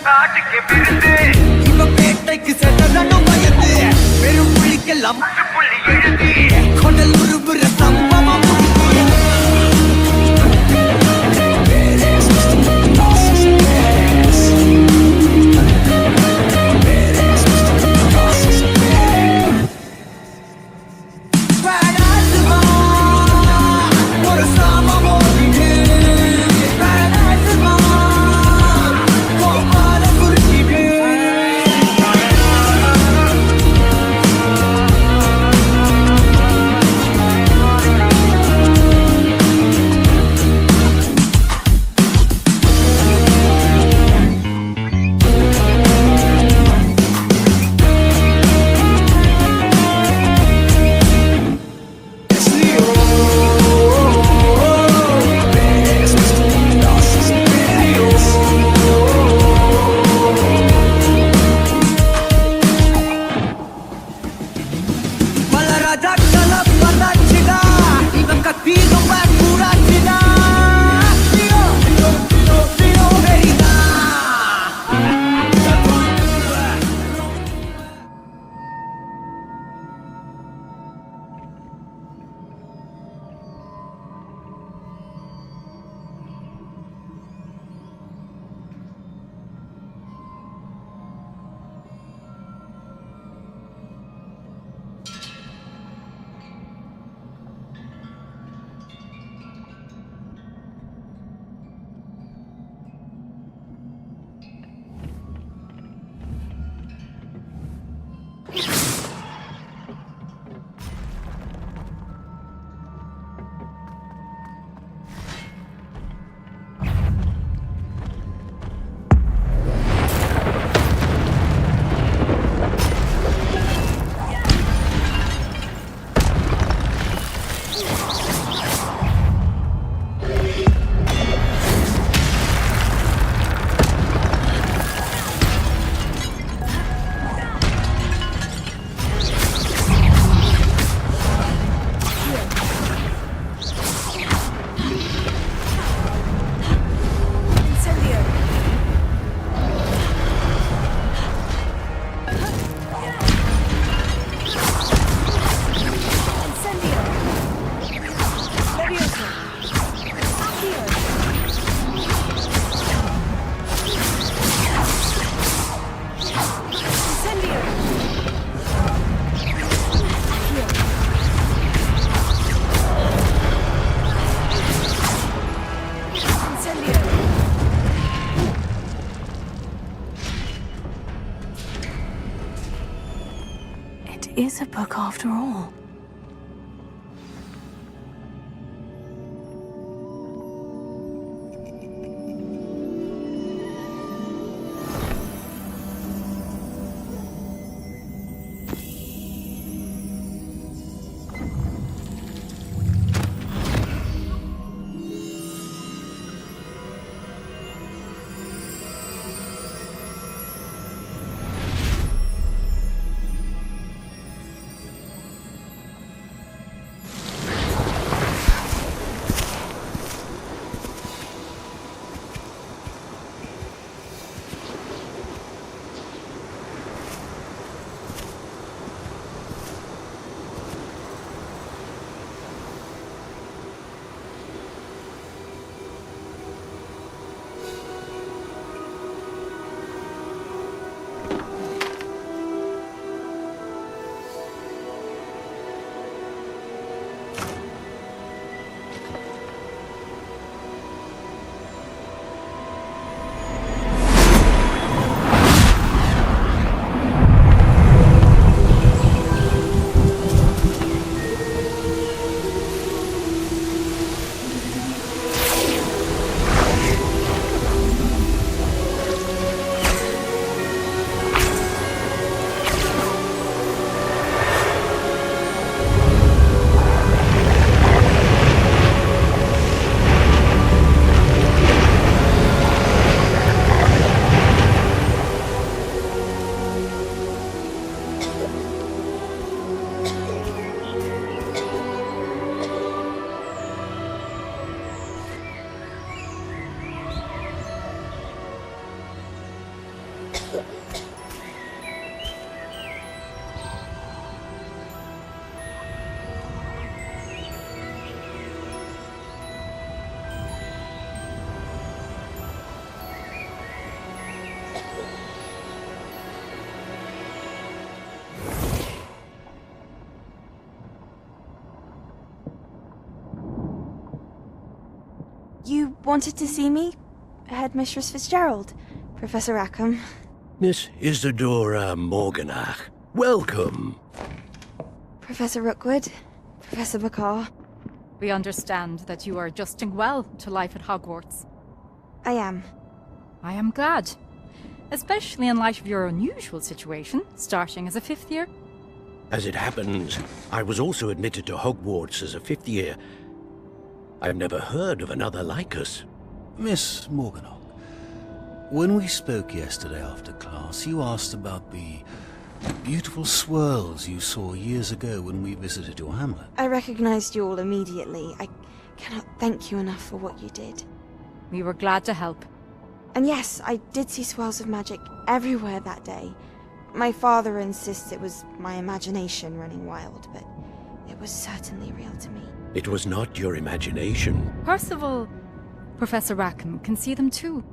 காட்டுக்கு விருந்து இவ பேட்டைக்கு சென்ற நடும் வயது பெரும் புள்ளிக்கெல்லாம் புள்ளி எழுதி கொடல் உருபுற சம்பவம் Is a book after all. You wanted to see me? Headmistress Fitzgerald, Professor Rackham. Miss Isadora Morganach, welcome. Professor Rookwood, Professor Bakar. We understand that you are adjusting well to life at Hogwarts. I am. I am glad. Especially in light of your unusual situation, starting as a 5th year. As it happens, I was also admitted to Hogwarts as a 5th year. I've never heard of another like us. Miss Morganach, when we spoke yesterday after class, you asked about the beautiful swirls you saw years ago when we visited your hamlet. I recognized you all immediately. I cannot thank you enough for what you did. We were glad to help. And yes, I did see swirls of magic everywhere that day. My father insists it was my imagination running wild, but it was certainly real to me. It was not your imagination. Percival, Professor Rackham can see them too.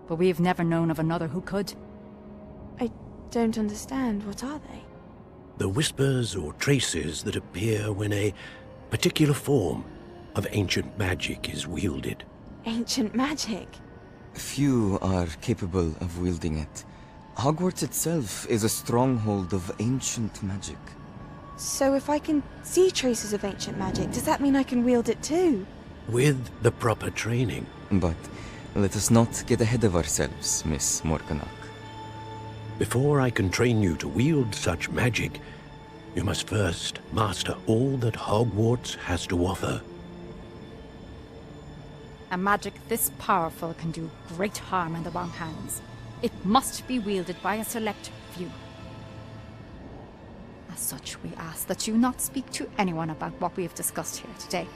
But we've never known of another who could. I don't understand. What are they? The whispers or traces that appear when a particular form of ancient magic is wielded. Ancient magic? Few are capable of wielding it. Hogwarts itself is a stronghold of ancient magic. So if I can see traces of ancient magic, does that mean I can wield it too? With the proper training. But let us not get ahead of ourselves, Miss Morganach. Before I can train you to wield such magic, you must first master all that Hogwarts has to offer. A magic this powerful can do great harm in the wrong hands. It must be wielded by a select few. As such, we ask that you not speak to anyone about what we have discussed here today.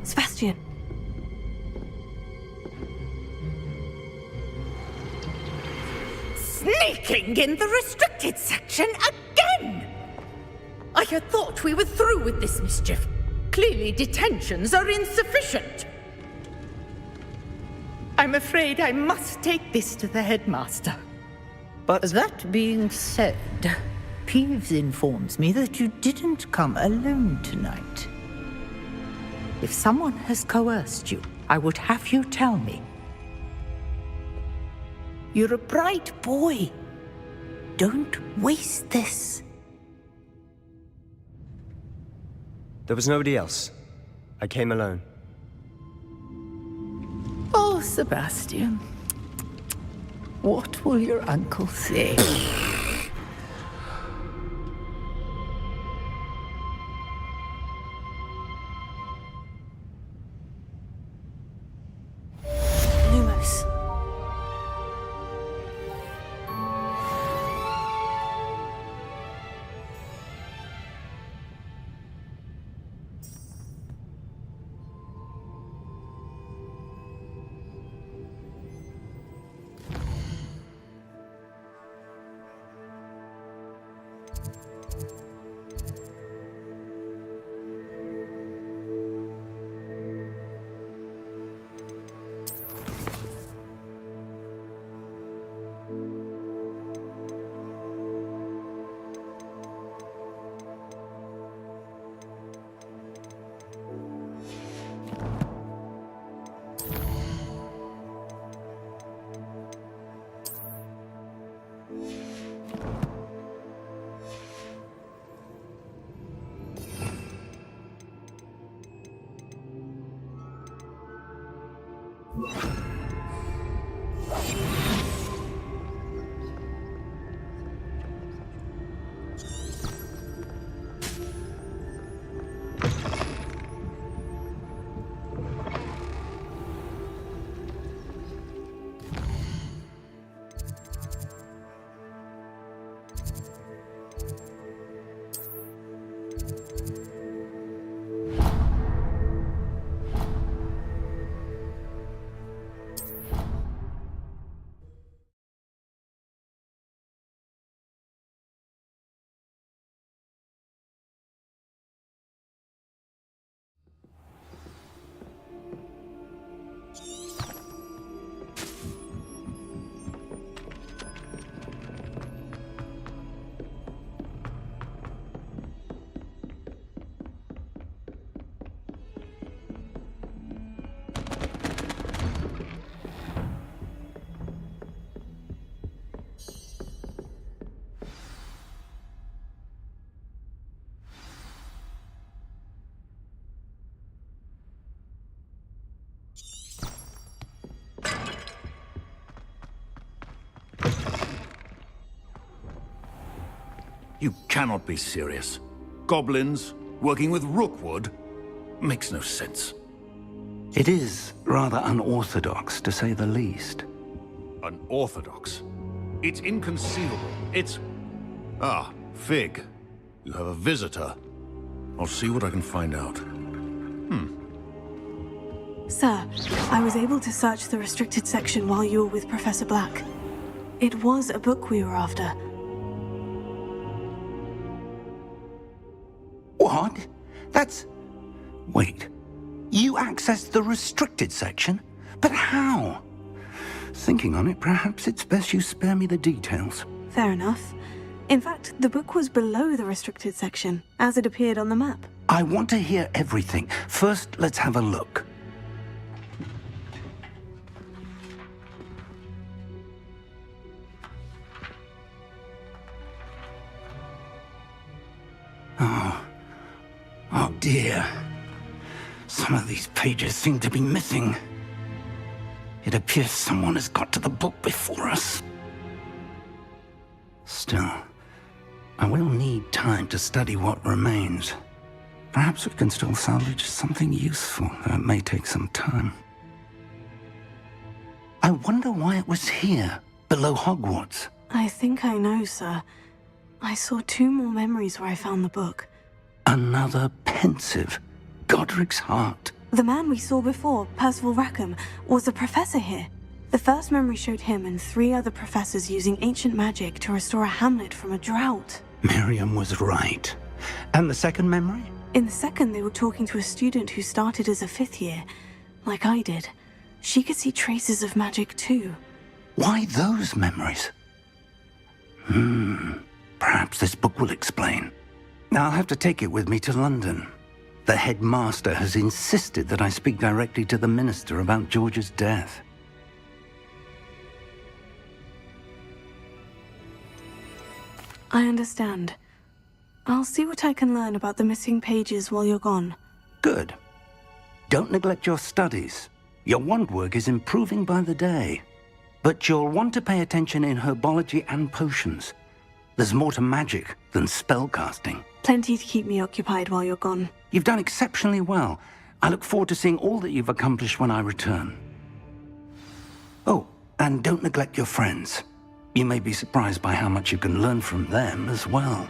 Sebastian! Sneaking in the restricted section again! I had thought we were through with this mischief. Clearly detentions are insufficient. I'm afraid I must take this to the headmaster. But that being said, Peeves informs me that you didn't come alone tonight. If someone has coerced you, I would have you tell me. You're a bright boy. Don't waste this. There was nobody else. I came alone. Oh, Sebastian. What will your uncle say? Lumos. You cannot be serious. Goblins working with Rookwood? Makes no sense. It is rather unorthodox, to say the least. Unorthodox? It's inconceivable. It's... Ah, Fig. You have a visitor. I'll see what I can find out. Sir, I was able to search the restricted section while you were with Professor Black. It was a book we were after. What? That's... Wait. You accessed the restricted section? But how? Thinking on it, perhaps it's best you spare me the details. Fair enough. In fact, the book was below the restricted section, as it appeared on the map. I want to hear everything. First, let's have a look. Oh dear. Some of these pages seem to be missing. It appears someone has got to the book before us. Still, I will need time to study what remains. Perhaps we can still salvage something useful, though it may take some time. I wonder why it was here, below Hogwarts. I think I know, sir. I saw 2 more memories where I found the book. Another pensive. Godric's heart. The man we saw before, Percival Rackham, was a professor here. The first memory showed him and 3 other professors using ancient magic to restore a hamlet from a drought. Miriam was right. And the second memory? In the second, they were talking to a student who started as a 5th year, like I did. She could see traces of magic too. Why those memories? Perhaps this book will explain. I'll have to take it with me to London. The headmaster has insisted that I speak directly to the minister about George's death. I understand. I'll see what I can learn about the missing pages while you're gone. Good. Don't neglect your studies. Your wand work is improving by the day. But you'll want to pay attention in herbology and potions. There's more to magic than spellcasting. Plenty to keep me occupied while you're gone. You've done exceptionally well. I look forward to seeing all that you've accomplished when I return. Oh, and don't neglect your friends. You may be surprised by how much you can learn from them as well.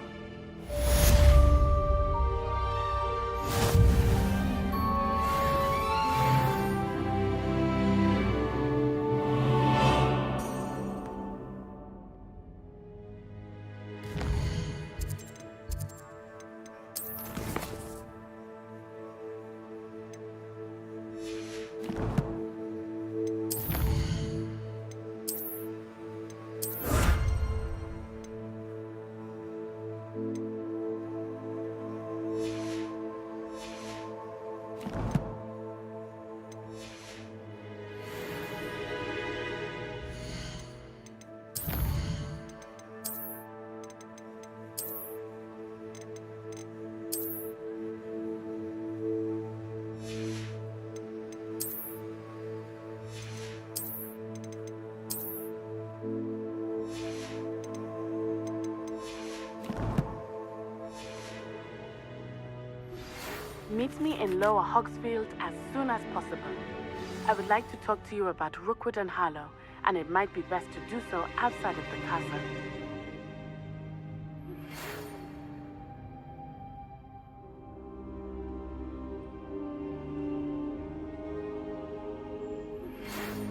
Meet me in Lower Hogsfield as soon as possible. I would like to talk to you about Rookwood and Harlow, and it might be best to do so outside of the castle.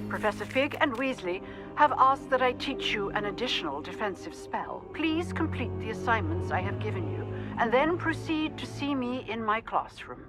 Professor Fig and Weasley have asked that I teach you an additional defensive spell. Please complete the assignments I have given you, and then proceed to see me in my classroom.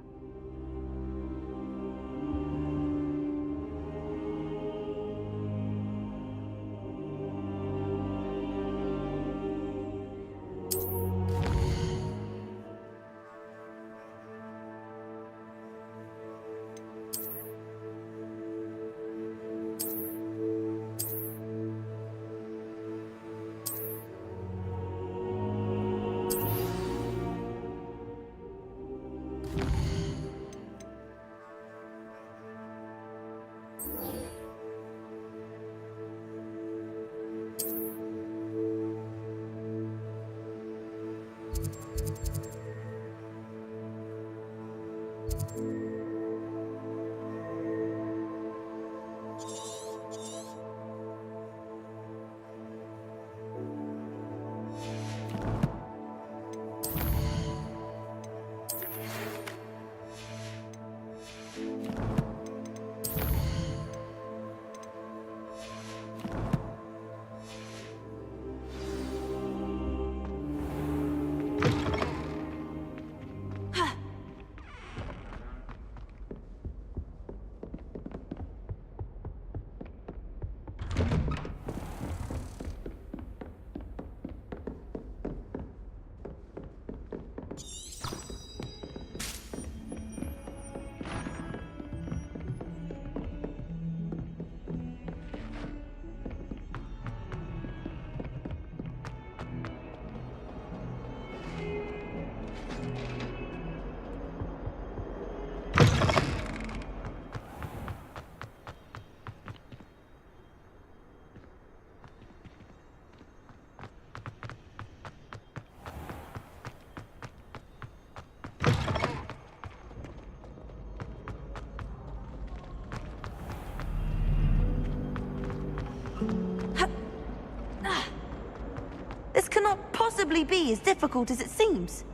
This cannot possibly be as difficult as it seems.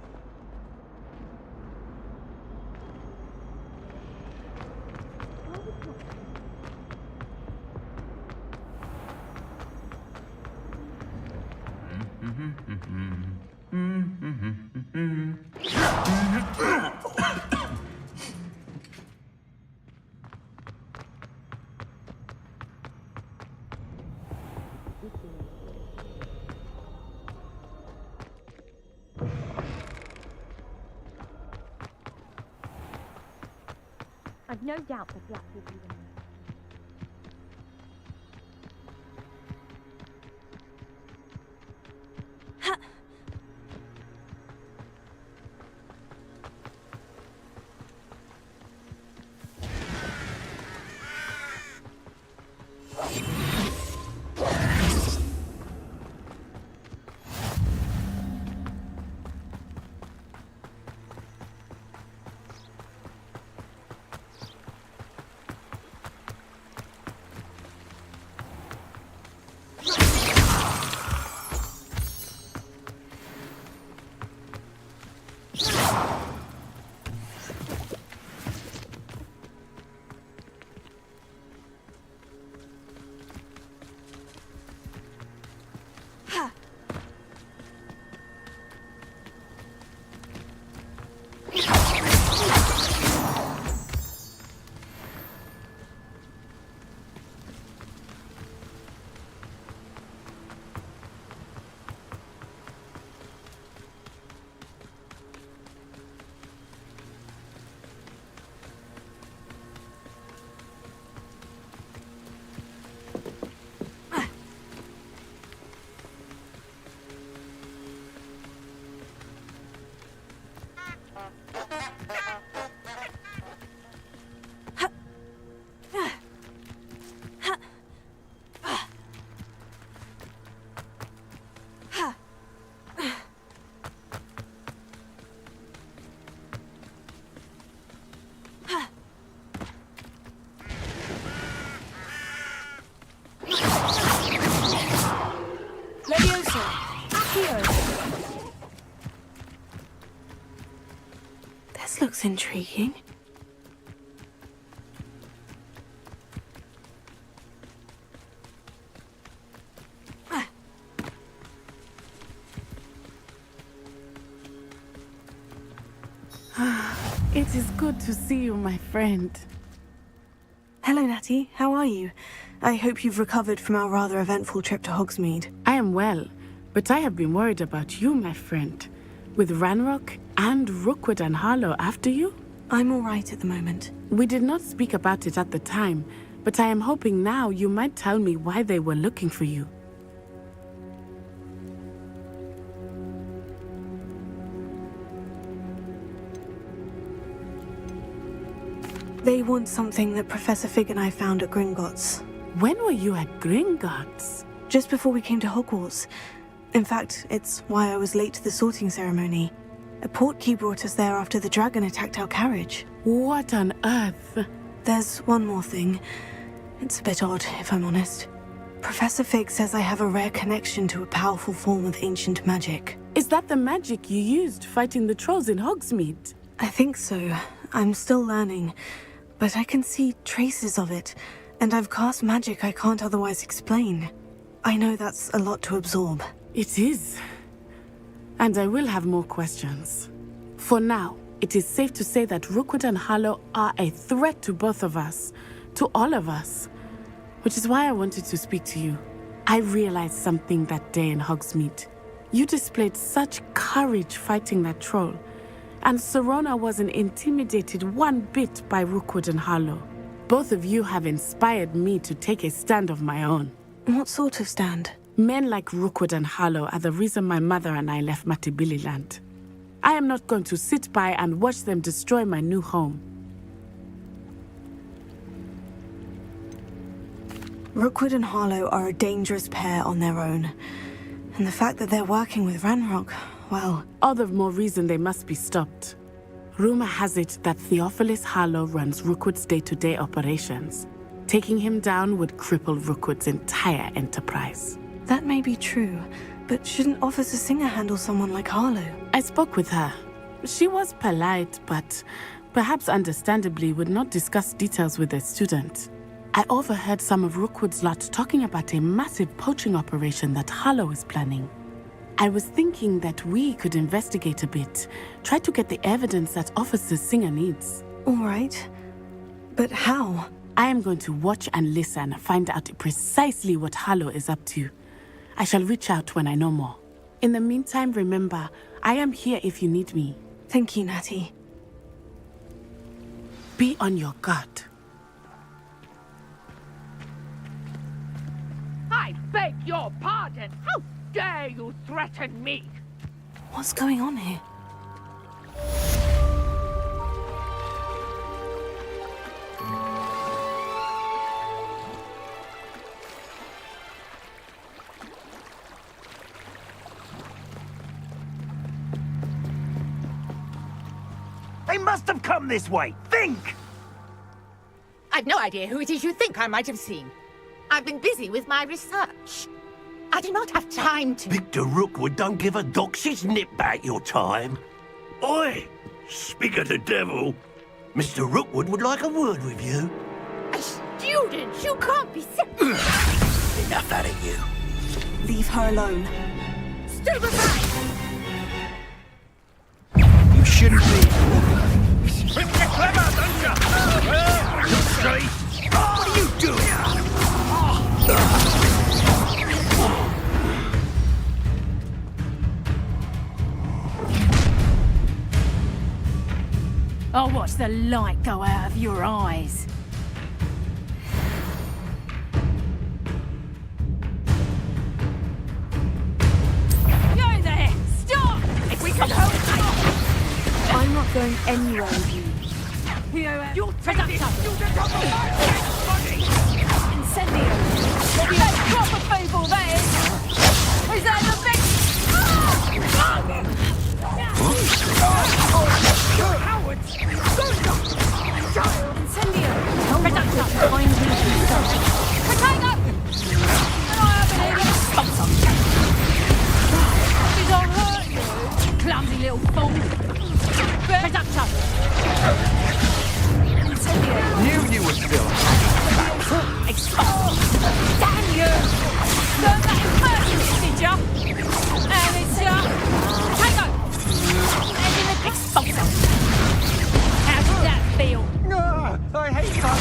I've no doubt that Black will be the man. This looks intriguing. It is good to see you, my friend. Hello, Natty. How are you? I hope you've recovered from our rather eventful trip to Hogsmeade. I am well, but I have been worried about you, my friend. With Ranrock and Rookwood and Harlow after you? I'm all right at the moment. We did not speak about it at the time, but I am hoping now you might tell me why they were looking for you. They want something that Professor Fig and I found at Gringotts. When were you at Gringotts? Just before we came to Hogwarts. In fact, it's why I was late to the sorting ceremony. A portkey brought us there after the dragon attacked our carriage. What on earth? There's one more thing. It's a bit odd, if I'm honest. Professor Fig says I have a rare connection to a powerful form of ancient magic. Is that the magic you used fighting the trolls in Hogsmeade? I think so. I'm still learning, but I can see traces of it, and I've cast magic I can't otherwise explain. I know that's a lot to absorb. It is. And I will have more questions. For now, it is safe to say that Rookwood and Harlow are a threat to both of us, to all of us. Which is why I wanted to speak to you. I realized something that day in Hogsmeade. You displayed such courage fighting that troll, and Serona wasn't intimidated one bit by Rookwood and Harlow. Both of you have inspired me to take a stand of my own. What sort of stand? Men like Rookwood and Harlow are the reason my mother and I left Matabeleland. I am not going to sit by and watch them destroy my new home. Rookwood and Harlow are a dangerous pair on their own. And the fact that they're working with Ranrock, well... all the more reason they must be stopped. Rumor has it that Theophilus Harlow runs Rookwood's day-to-day operations. Taking him down would cripple Rookwood's entire enterprise. That may be true, but shouldn't Officer Singer handle someone like Harlow? I spoke with her. She was polite, but perhaps understandably would not discuss details with a student. I overheard some of Rookwood's lot talking about a massive poaching operation that Harlow is planning. I was thinking that we could investigate a bit, try to get the evidence that Officer Singer needs. All right. But how? I am going to watch and listen, find out precisely what Harlow is up to. I shall reach out when I know more. In the meantime, remember, I am here if you need me. Thank you, Natty. Be on your guard. I beg your pardon. How dare you threaten me? What's going on here? They must have come this way. Think! I've no idea who it is you think I might have seen. I've been busy with my research. I do not have time to... Victor Rookwood don't give a doxy's nip back your time. Oi! Speak of the devil. Mr. Rookwood would like a word with you. A student? You can't be serious. Enough out of you. Leave her alone. Stupefy! You shouldn't be. Think you're clever, don't you? What are you doing? I'll watch the light go out of your eyes. Go there! Stop! If we can help I'm not going anywhere with you. You'll take this student off the money! Incendio! That's proper people, that is! Is that the big... Cowards! Incendio! Reductor! Find me yourself! Potato! And I haven't even sponsor! Did I hurt you? Clumsy little fool! Reductor! Knew you were still. Expose! Damn you! Learn that in person, did ya? And it's potato! And in the exposure! How did that feel? I hate that.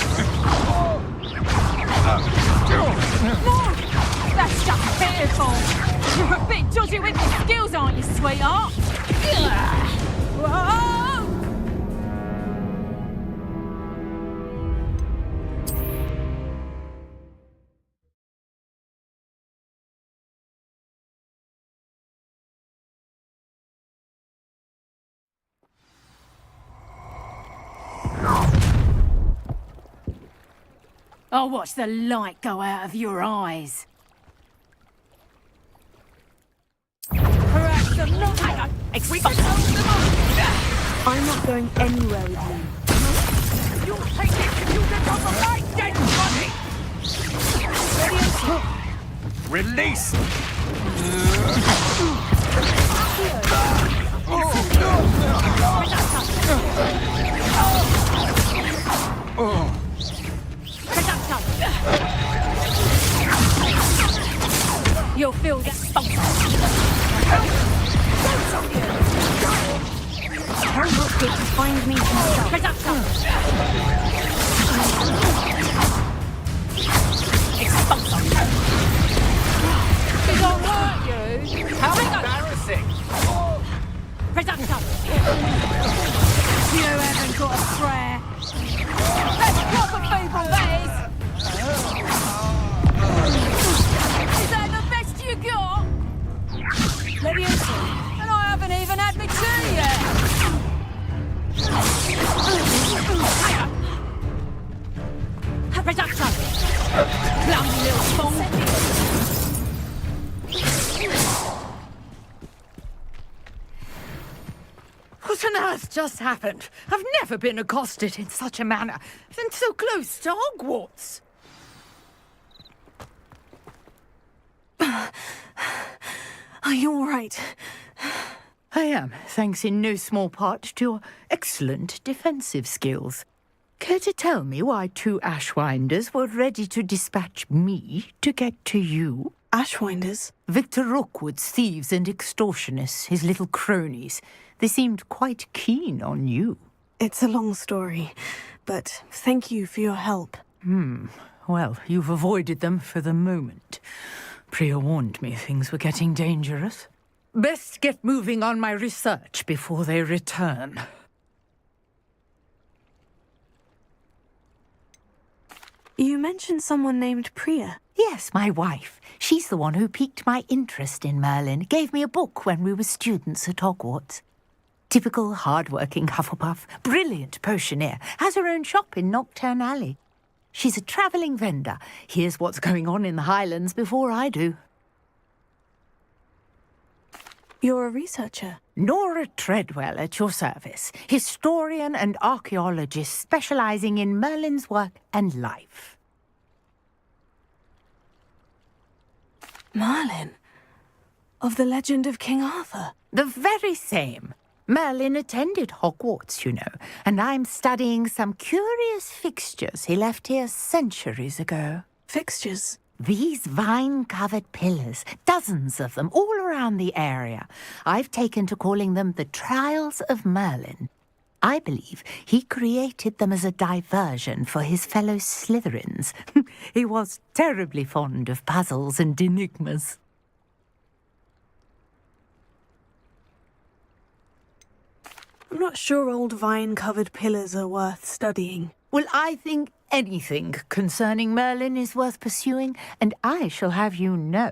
More! That's just pitiful! You're a bit dodgy with your skills, aren't you, sweetheart? Whoa! I'll watch the light go out of your eyes. Perhaps I'm not... I'm not going anywhere with you. You'll take it if you get on the right dead money! Release! You'll feel the spunk. Tell Rookwood to find me himself. Did I hurt you? How embarrassing! You haven't got a prayer. That's proper people, that is. Is that the best you got? Leviosa, and I haven't even had my tea yet. Reduction! Clumsy little fool! What on earth just happened? I've never been accosted in such a manner, and so close to Hogwarts. Are you all right? I am, thanks in no small part to your excellent defensive skills. Care to tell me why 2 Ashwinders were ready to dispatch me to get to you? Ashwinders? Victor Rookwood's thieves and extortionists, his little cronies. They seemed quite keen on you. It's a long story, but thank you for your help. Well, you've avoided them for the moment. Priya warned me things were getting dangerous. Best get moving on my research before they return. You mentioned someone named Priya. Yes, my wife. She's the one who piqued my interest in Merlin. Gave me a book when we were students at Hogwarts. Typical hard-working Hufflepuff, brilliant potioneer, has her own shop in Nocturne Alley. She's a travelling vendor. Hears what's going on in the Highlands before I do. You're a researcher? Nora Treadwell at your service. Historian and archaeologist specialising in Merlin's work and life. Merlin? Of the legend of King Arthur? The very same. Merlin attended Hogwarts, you know, and I'm studying some curious fixtures he left here centuries ago. Fixtures? These vine-covered pillars, dozens of them, all around the area. I've taken to calling them the Trials of Merlin. I believe he created them as a diversion for his fellow Slytherins. He was terribly fond of puzzles and enigmas. I'm not sure old vine-covered pillars are worth studying. Well, I think anything concerning Merlin is worth pursuing, and I shall have you know,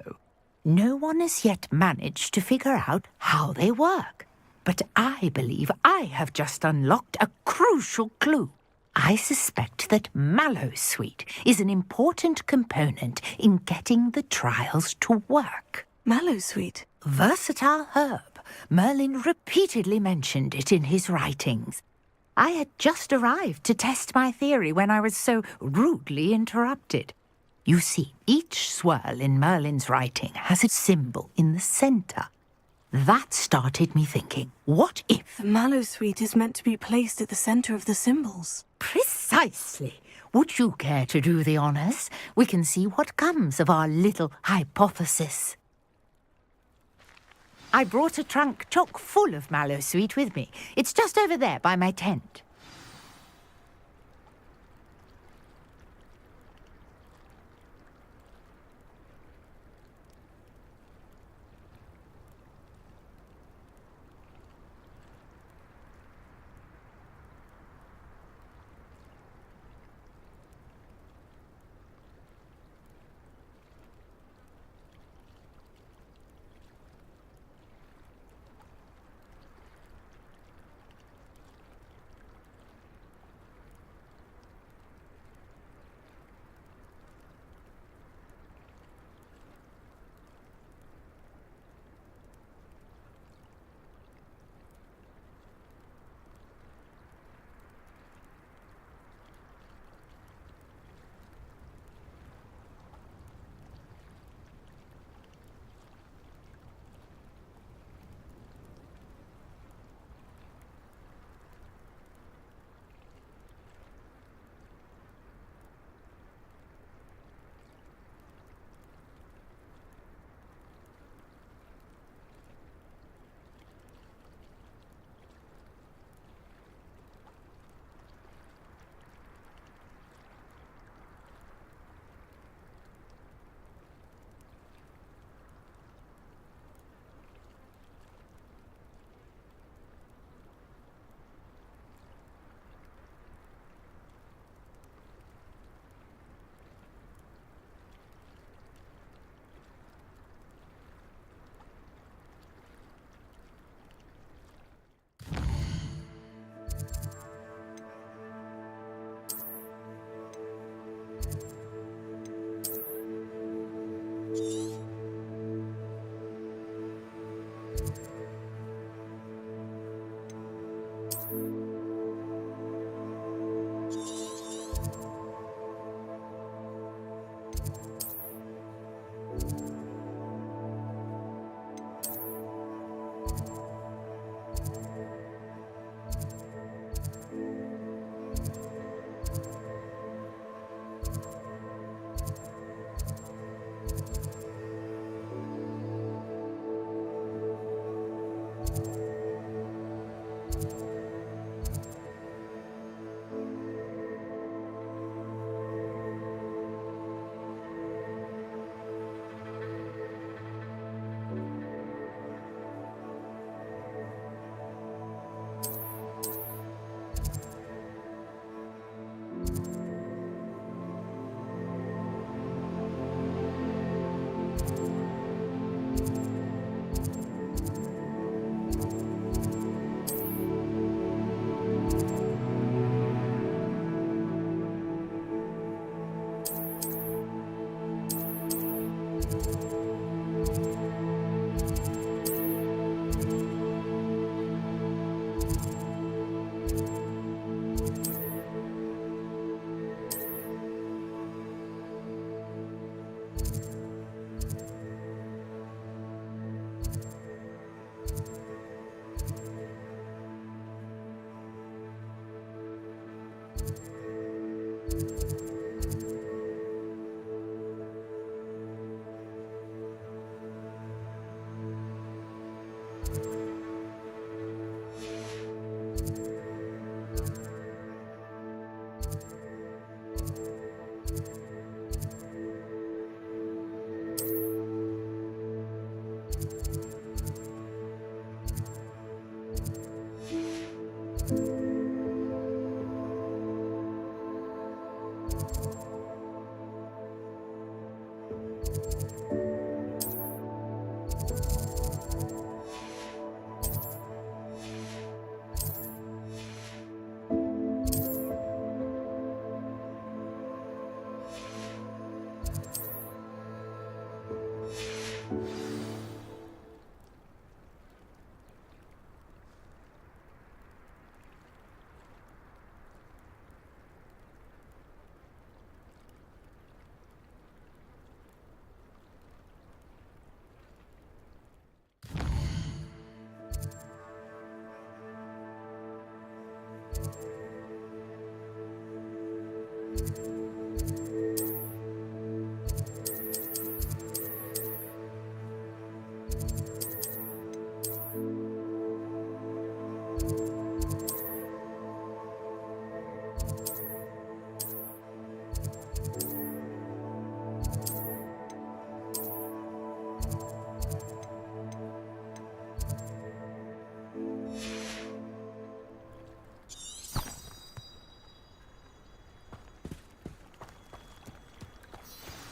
no one has yet managed to figure out how they work. But I believe I have just unlocked a crucial clue. I suspect that Mallowsweet is an important component in getting the trials to work. Mallowsweet? Versatile herb. Merlin repeatedly mentioned it in his writings. I had just arrived to test my theory when I was so rudely interrupted. You see, each swirl in Merlin's writing has a symbol in the centre. That started me thinking, what if... The Mallowsweet is meant to be placed at the centre of the symbols. Precisely. Would you care to do the honours? We can see what comes of our little hypothesis. I brought a trunk chock full of Mallowsweet with me. It's just over there by my tent.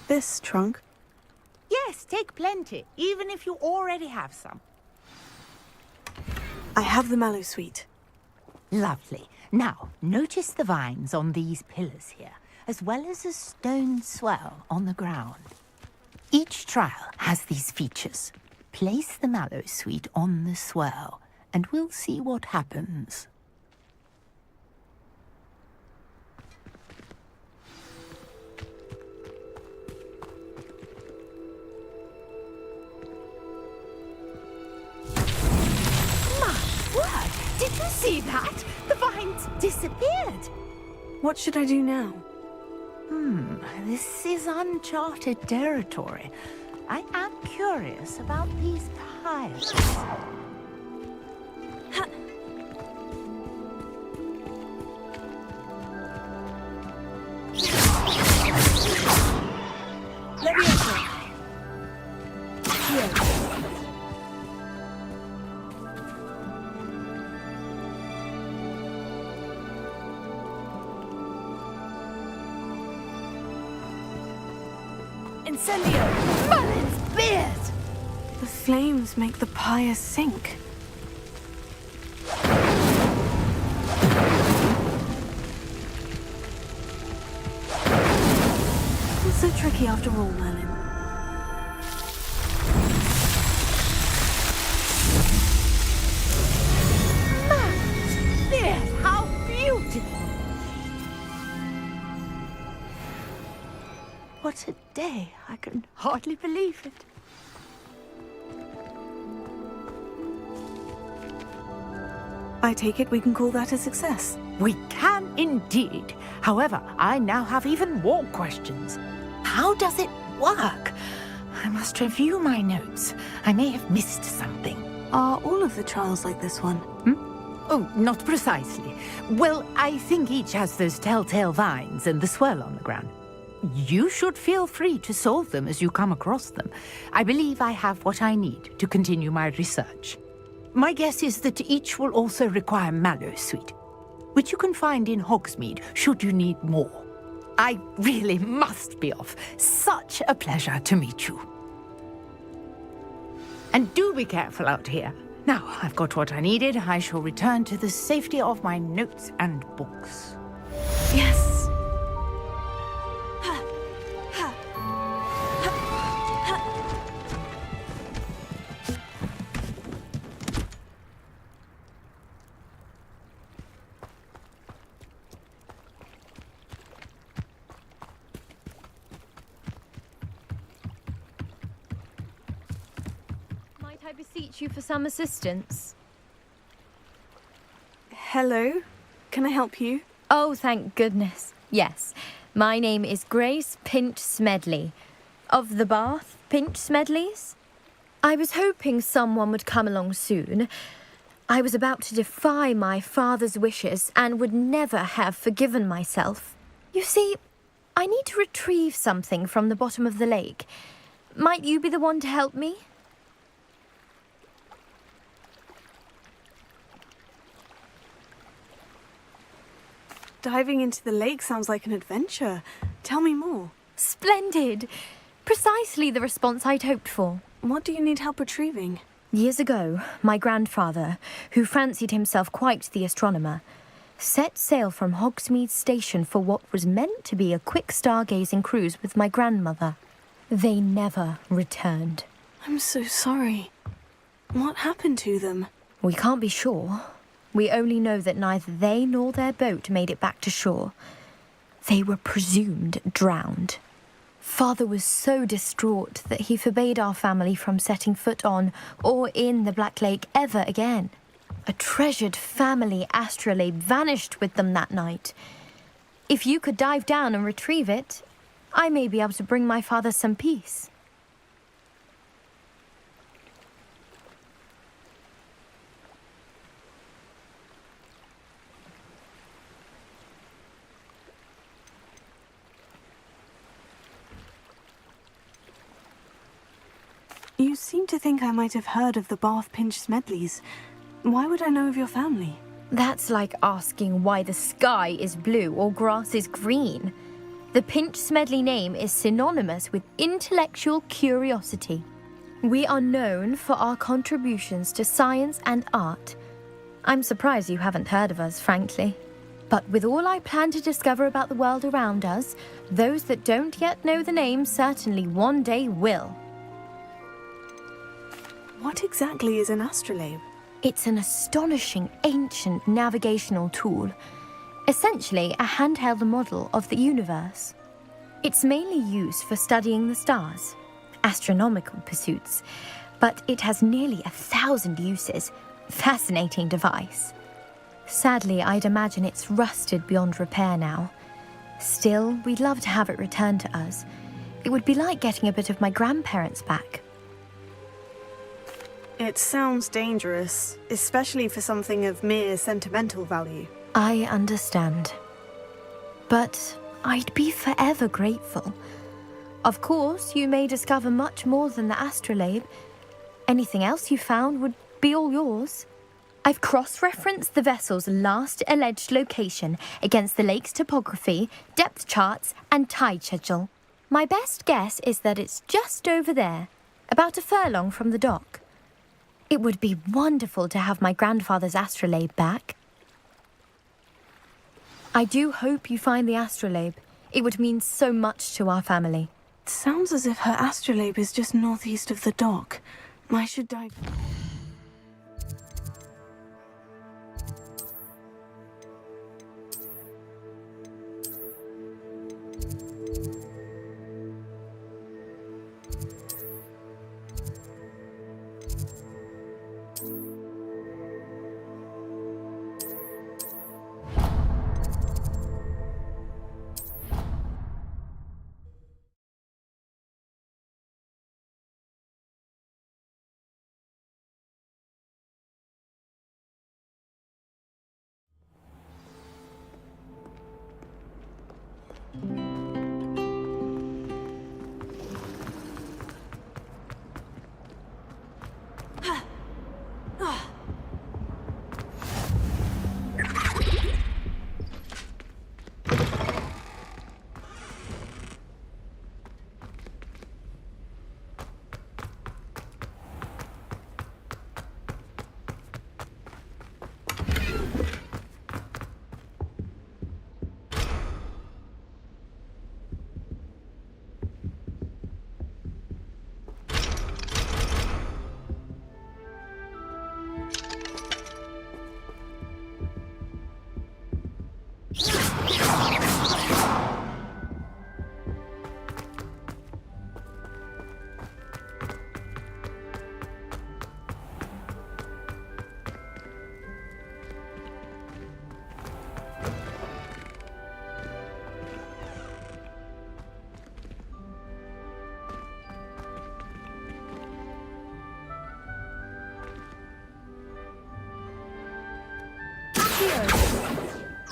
This trunk? Yes, take plenty, even if you already have some. I have the mallow sweet. Lovely. Now, notice the vines on these pillars here, as well as a stone swell on the ground. Each trial has these features. Place the mallow sweet on the swell, and we'll see what happens. Did you see that? The vines disappeared. What should I do now? This is uncharted territory. I am curious about these piles. Let me enter. Here. Incendio! Merlin's beard! The flames make the pyre sink. It's so tricky after all, Merlin. Merlin's beard! How beautiful! What a day. I can hardly believe it. I take it we can call that a success. We can indeed. However, I now have even more questions. How does it work? I must review my notes. I may have missed something. Are all of the trials like this one? Oh, not precisely. Well, I think each has those telltale vines and the swirl on the ground. You should feel free to solve them as you come across them. I believe I have what I need to continue my research. My guess is that each will also require mallow sweet, which you can find in Hogsmeade should you need more. I really must be off. Such a pleasure to meet you. And do be careful out here. Now, I've got what I needed. I shall return to the safety of my notes and books. Yes! I beseech you for some assistance. Hello? Can I help you? Oh, thank goodness. Yes. My name is Grace Pinch Smedley. Of the Bath Pinch Smedleys. I was hoping someone would come along soon. I was about to defy my father's wishes and would never have forgiven myself. You see, I need to retrieve something from the bottom of the lake. Might you be the one to help me? Diving into the lake sounds like an adventure. Tell me more. Splendid! Precisely the response I'd hoped for. What do you need help retrieving? Years ago, my grandfather, who fancied himself quite the astronomer, set sail from Hogsmeade Station for what was meant to be a quick stargazing cruise with my grandmother. They never returned. I'm so sorry. What happened to them? We can't be sure. We only know that neither they nor their boat made it back to shore. They were presumed drowned. Father was so distraught that he forbade our family from setting foot on or in the Black Lake ever again. A treasured family astrolabe vanished with them that night. If you could dive down and retrieve it, I may be able to bring my father some peace. You seem to think I might have heard of the Bath Pinch Smedleys. Why would I know of your family? That's like asking why the sky is blue or grass is green. The Pinch Smedley name is synonymous with intellectual curiosity. We are known for our contributions to science and art. I'm surprised you haven't heard of us, frankly. But with all I plan to discover about the world around us, those that don't yet know the name certainly one day will. What exactly is an astrolabe? It's an astonishing ancient navigational tool, essentially a handheld model of the universe. It's mainly used for studying the stars, astronomical pursuits, but it has nearly 1,000 uses. Fascinating device. Sadly, I'd imagine it's rusted beyond repair now. Still, we'd love to have it returned to us. It would be like getting a bit of my grandparents back. It sounds dangerous, especially for something of mere sentimental value. I understand. But I'd be forever grateful. Of course, you may discover much more than the astrolabe. Anything else you found would be all yours. I've cross-referenced the vessel's last alleged location against the lake's topography, depth charts, and tide schedule. My best guess is that it's just over there, about a furlong from the dock. It would be wonderful to have my grandfather's astrolabe back. I do hope you find the astrolabe. It would mean so much to our family. It sounds as if her astrolabe is just northeast of the dock. I should dive...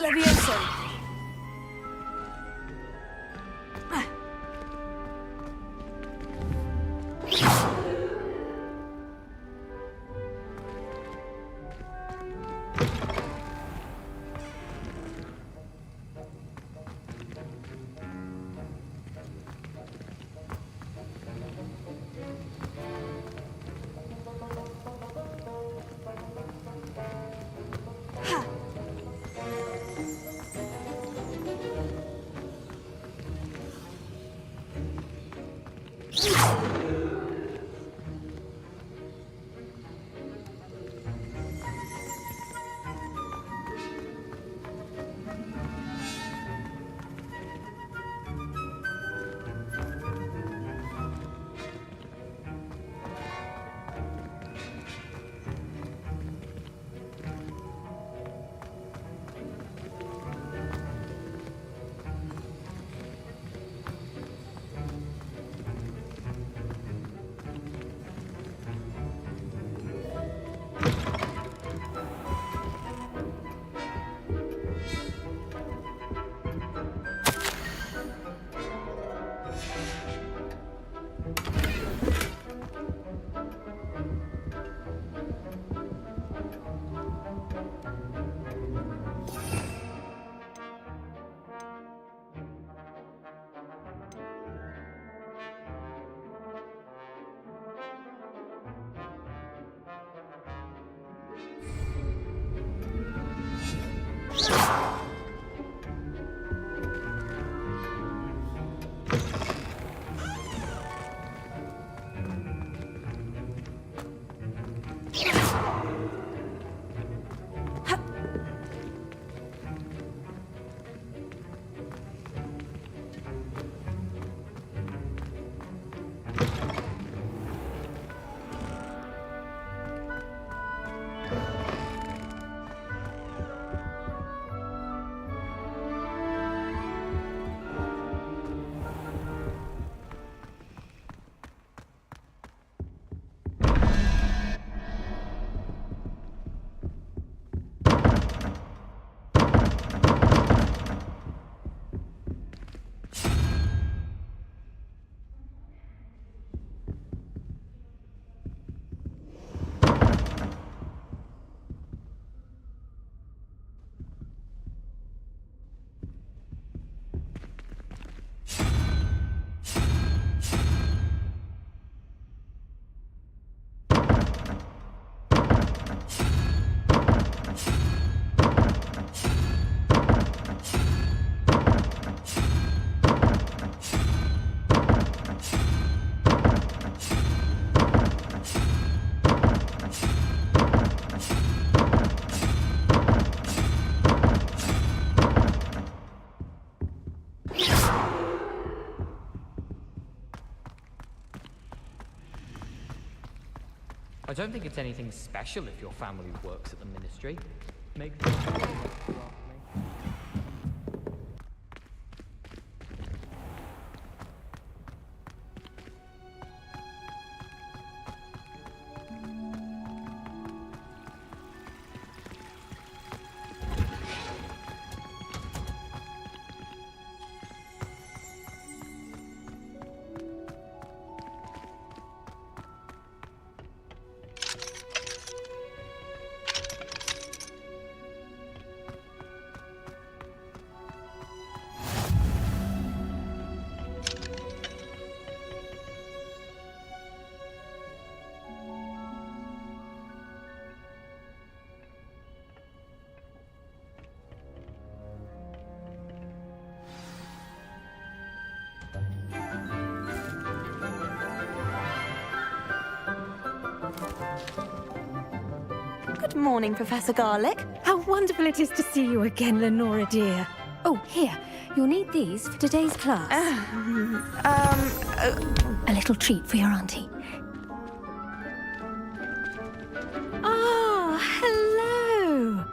Levioso. I don't think it's anything special if your family works at the ministry. Make Good morning, Professor Garlick. How wonderful it is to see you again, Lenora dear. Oh, here. You'll need these for today's class. A little treat for your auntie. Ah, hello.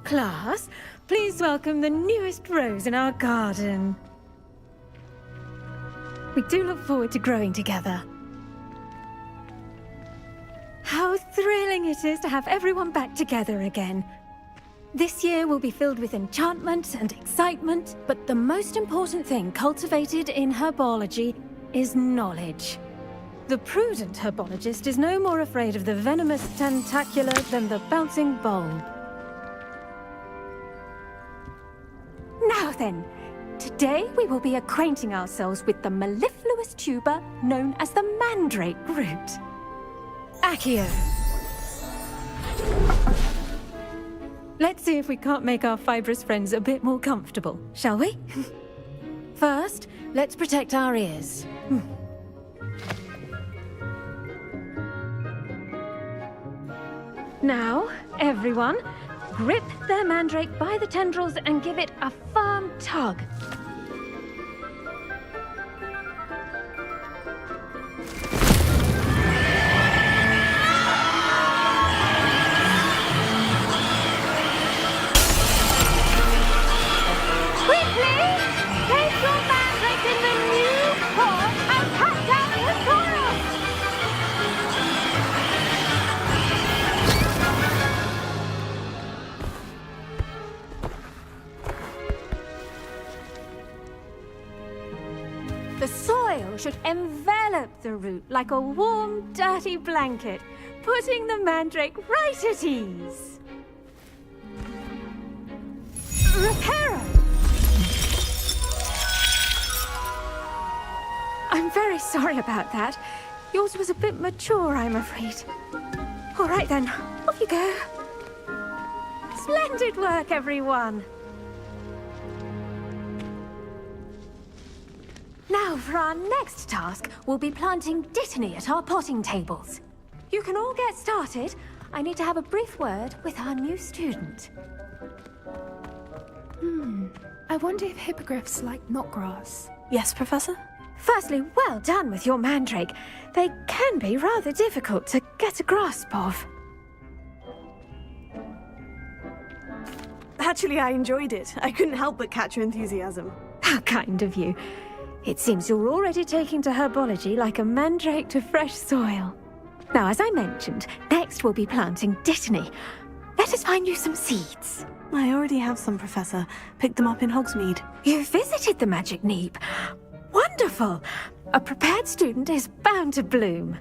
Class, please welcome the newest rose in our garden. We do look forward to growing together. How thrilling it is to have everyone back together again. This year will be filled with enchantment and excitement, but the most important thing cultivated in herbology is knowledge. The prudent herbologist is no more afraid of the venomous tentacula than the bouncing bulb. Now then, today we will be acquainting ourselves with the mellifluous tuber known as the mandrake root. Accio. Let's see if we can't make our fibrous friends a bit more comfortable, shall we? First, let's protect our ears. Now, everyone, grip their mandrake by the tendrils and give it a firm tug. Quickly! Place your mandrake in the new pot and cut down the soil! The soil should envelop the root like a warm, dirty blanket, putting the mandrake right at ease. Reparo! I'm very sorry about that. Yours was a bit mature, I'm afraid. All right then, off you go. Splendid work, everyone. Now, for our next task, we'll be planting dittany at our potting tables. You can all get started. I need to have a brief word with our new student. I wonder if hippogriffs like knotgrass. Yes, Professor? Firstly, well done with your mandrake. They can be rather difficult to get a grasp of. Actually, I enjoyed it. I couldn't help but catch your enthusiasm. How kind of you. It seems you're already taking to herbology like a mandrake to fresh soil. Now, as I mentioned, next we'll be planting dittany. Let us find you some seeds. I already have some, Professor. Picked them up in Hogsmeade. You visited the Magic Neep. Wonderful! A prepared student is bound to bloom.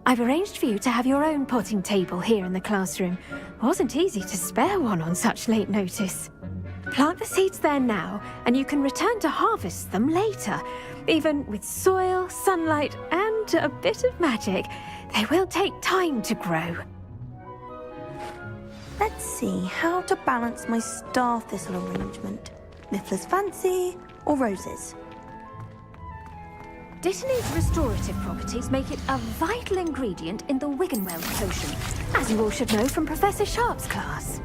I've arranged for you to have your own potting table here in the classroom. Wasn't easy to spare one on such late notice. Plant the seeds there now, and you can return to harvest them later. Even with soil, sunlight, and a bit of magic, they will take time to grow. Let's see how to balance my star thistle arrangement. Niffler's fancy or roses? Dittany's restorative properties make it a vital ingredient in the Wiggenweld potion, as you all should know from Professor Sharp's class.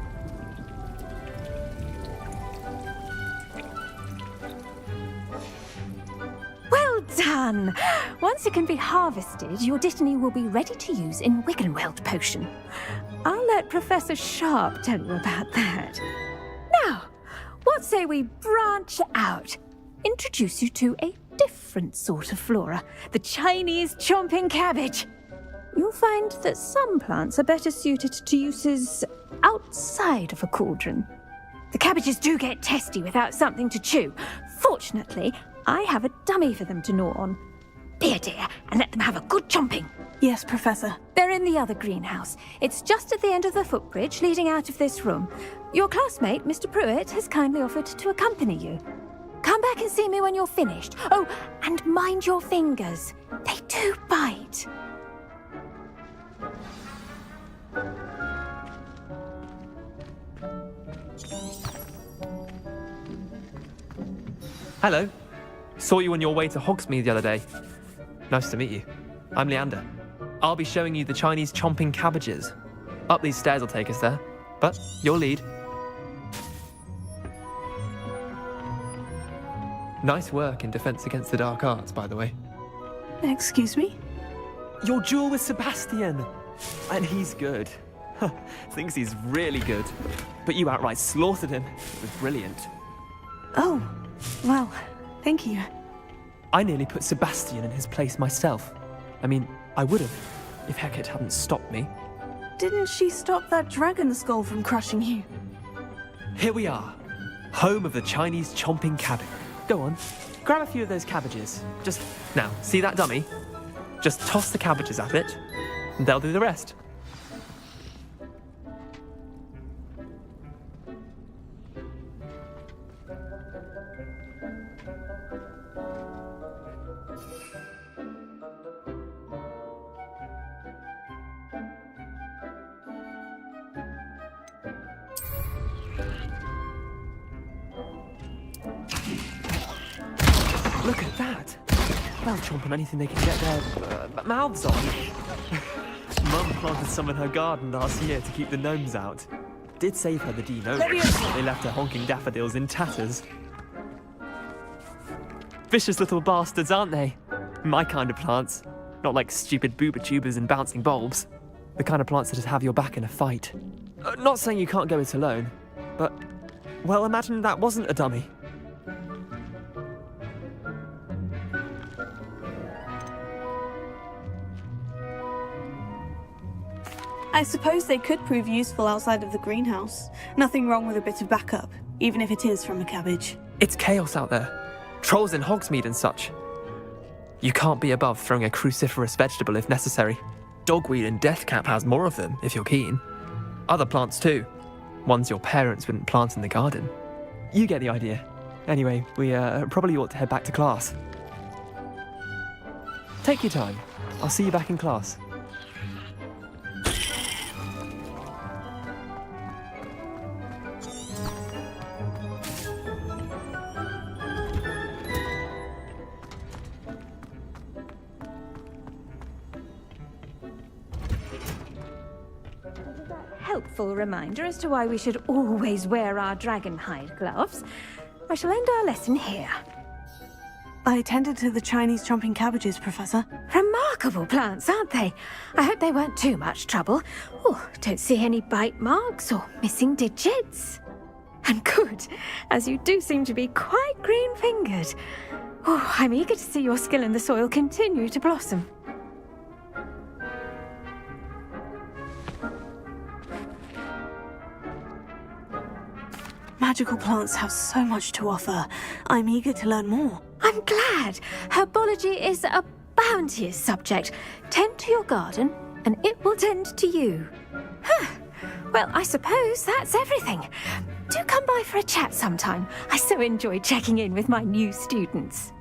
Well done! Once it can be harvested, your dittany will be ready to use in Wiggenweld potion. I'll let Professor Sharp tell you about that. Now, what say we branch out? Introduce you to a different sort of flora, the Chinese chomping cabbage. You'll find that some plants are better suited to uses outside of a cauldron. The cabbages do get testy without something to chew. Fortunately, I have a dummy for them to gnaw on. Be a dear and let them have a good chomping. Yes, Professor. They're in the other greenhouse. It's just at the end of the footbridge leading out of this room. Your classmate, Mr. Pruitt, has kindly offered to accompany you. Come back and see me when you're finished. Oh, and mind your fingers. They do bite. Hello. Saw you on your way to Hogsmeade the other day. Nice to meet you. I'm Leander. I'll be showing you the Chinese chomping cabbages. Up these stairs will take us there. But your lead. Nice work in Defense Against the Dark Arts, by the way. Excuse me? Your duel with Sebastian! And he's good. Thinks he's really good. But you outright slaughtered him. It was brilliant. Oh, well, thank you. I nearly put Sebastian in his place myself. I mean, I would have, if Hecate hadn't stopped me. Didn't she stop that dragon skull from crushing you? Here we are, home of the Chinese chomping cabbage. Go on, grab a few of those cabbages. Just, now, see that dummy? Just toss the cabbages at it, and they'll do the rest. Look at that! They'll chomp on anything they can get their mouths on. Mum planted some in her garden last year to keep the gnomes out. Did save her the D-note. They left her honking daffodils in tatters. Vicious little bastards, aren't they? My kind of plants. Not like stupid booba tubers and bouncing bulbs. The kind of plants that just have your back in a fight. Not saying you can't go it alone, but, well, imagine that wasn't a dummy. I suppose they could prove useful outside of the greenhouse. Nothing wrong with a bit of backup, even if it is from a cabbage. It's chaos out there. Trolls in Hogsmeade and such. You can't be above throwing a cruciferous vegetable if necessary. Dogweed and deathcap has more of them, if you're keen. Other plants too. Ones your parents wouldn't plant in the garden. You get the idea. Anyway, we probably ought to head back to class. Take your time. I'll see you back in class. Helpful reminder as to why we should always wear our dragon hide gloves. I shall end our lesson here. I attended to the Chinese chomping cabbages, Professor. Remarkable plants, aren't they? I hope they weren't too much trouble. Oh, don't see any bite marks or missing digits. And good, as you do seem to be quite green-fingered. Oh, I'm eager to see your skill in the soil continue to blossom. Magical plants have so much to offer. I'm eager to learn more. I'm glad. Herbology is a bounteous subject. Tend to your garden, and it will tend to you. Well, I suppose that's everything. Do come by for a chat sometime. I so enjoy checking in with my new students.